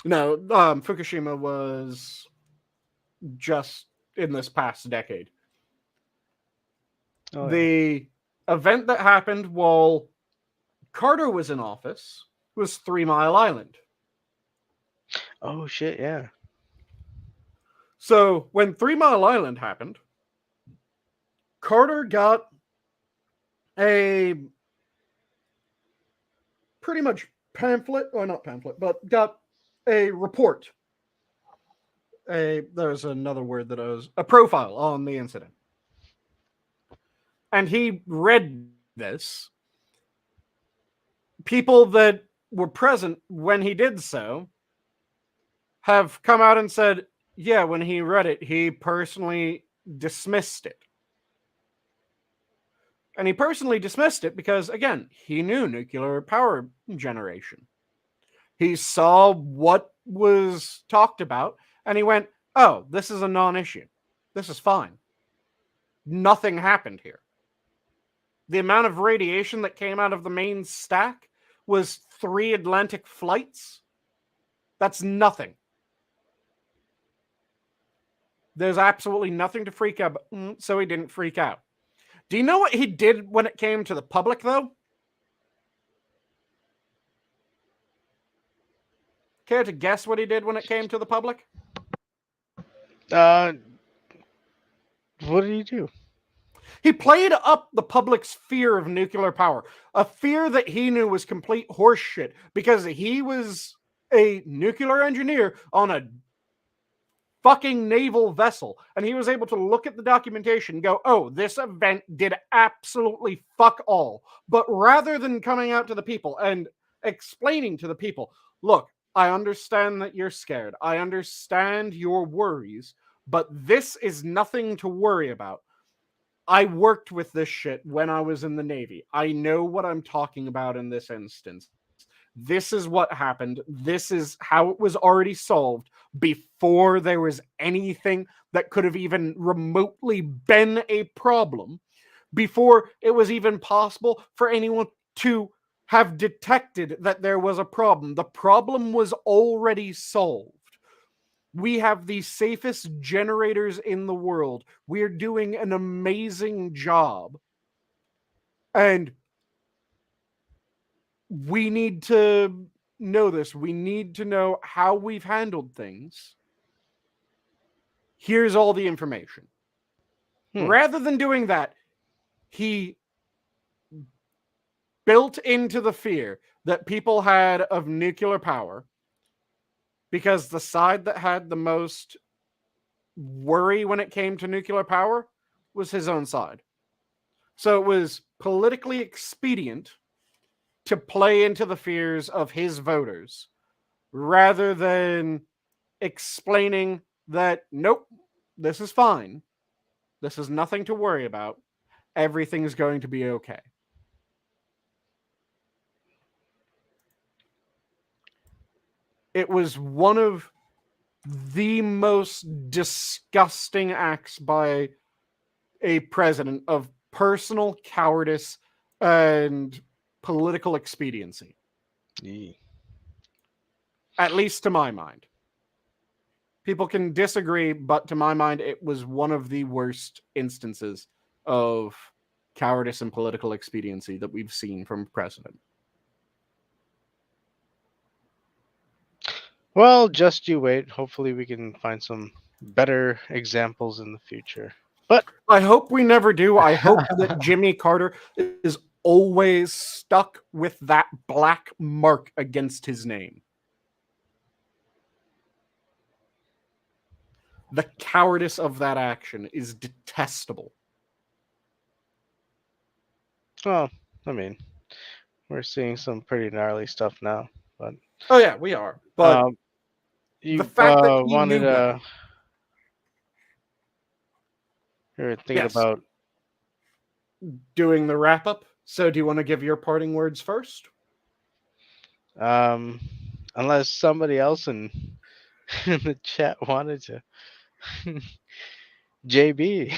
No, Fukushima was just in this past decade. Oh, yeah. The event that happened while Carter was in office was 3 Mile Island. Oh shit, yeah. So when 3 Mile Island happened, Carter got a pretty much pamphlet, or not pamphlet, but got a report. There's another word that was a profile on the incident. And he read this. People that were present when he did so have come out and said, yeah, when he read it, he personally dismissed it. And he personally dismissed it because, again, he knew nuclear power generation. He saw what was talked about, and he went, oh, this is a non-issue. This is fine. Nothing happened here. The amount of radiation that came out of the main stack was 3 Atlantic flights. That's nothing. There's absolutely nothing to freak out about, so he didn't freak out. Do you know what he did when it came to the public, though? Care to guess what he did when it came to the public? What did he do? He played up the public's fear of nuclear power, a fear that he knew was complete horseshit because he was a nuclear engineer on a fucking naval vessel, and he was able to look at the documentation and go, oh, this event did absolutely fuck all. But rather than coming out to the people and explaining to the people, look, I understand that you're scared. I understand your worries, but this is nothing to worry about. I worked with this shit when I was in the Navy. I know what I'm talking about in this instance. This is what happened. This is how it was already solved before there was anything that could have even remotely been a problem, before it was even possible for anyone to have detected that there was a problem. The problem was already solved. We have the safest generators in the world. We're doing an amazing job. And we need to know this. We need to know how we've handled things. Here's all the information. Rather than doing that, he built into the fear that people had of nuclear power, because the side that had the most worry when it came to nuclear power was his own side. So it was politically expedient to play into the fears of his voters rather than explaining that, nope, this is fine. This is nothing to worry about. Everything is going to be okay. It was one of the most disgusting acts by a president of personal cowardice and political expediency. Yeah. At least to my mind. People can disagree, but to my mind, it was one of the worst instances of cowardice and political expediency that we've seen from a president. Well, just you wait. Hopefully we can find some better examples in the future. But I hope we never do. I hope that Jimmy Carter is always stuck with that black mark against his name. The cowardice of that action is detestable. well, I mean, we're seeing some pretty gnarly stuff now. But Oh yeah, we are. But you the fact that he wanted knew better. You're thinking Yes. about Doing the wrap up. So do you want to give your parting words first? unless somebody else in in the chat wanted to. JB.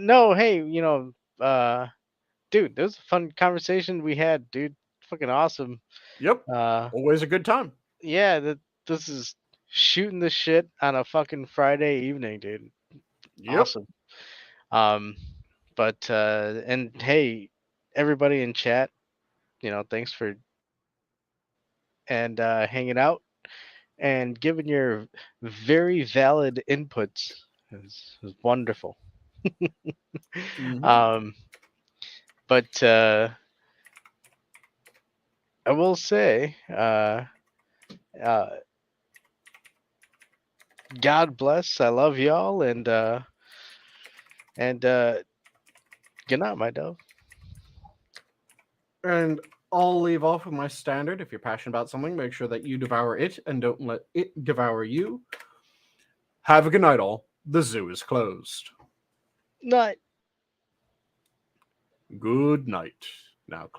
No, hey, dude, that was a fun conversation we had, dude. Fucking awesome. Yep. Always a good time. Yeah, this is shooting the shit on a fucking Friday evening, dude. Yep. Awesome. But and hey, everybody in chat, thanks for and hanging out. and giving your very valid inputs. Is wonderful. Um, but I will say, uh, God bless. I love y'all, and good night, my dove. And I'll leave off with my standard. If you're passionate about something, make sure that you devour it and don't let it devour you. Have a good night, all. The zoo is closed. Night. Good night. Now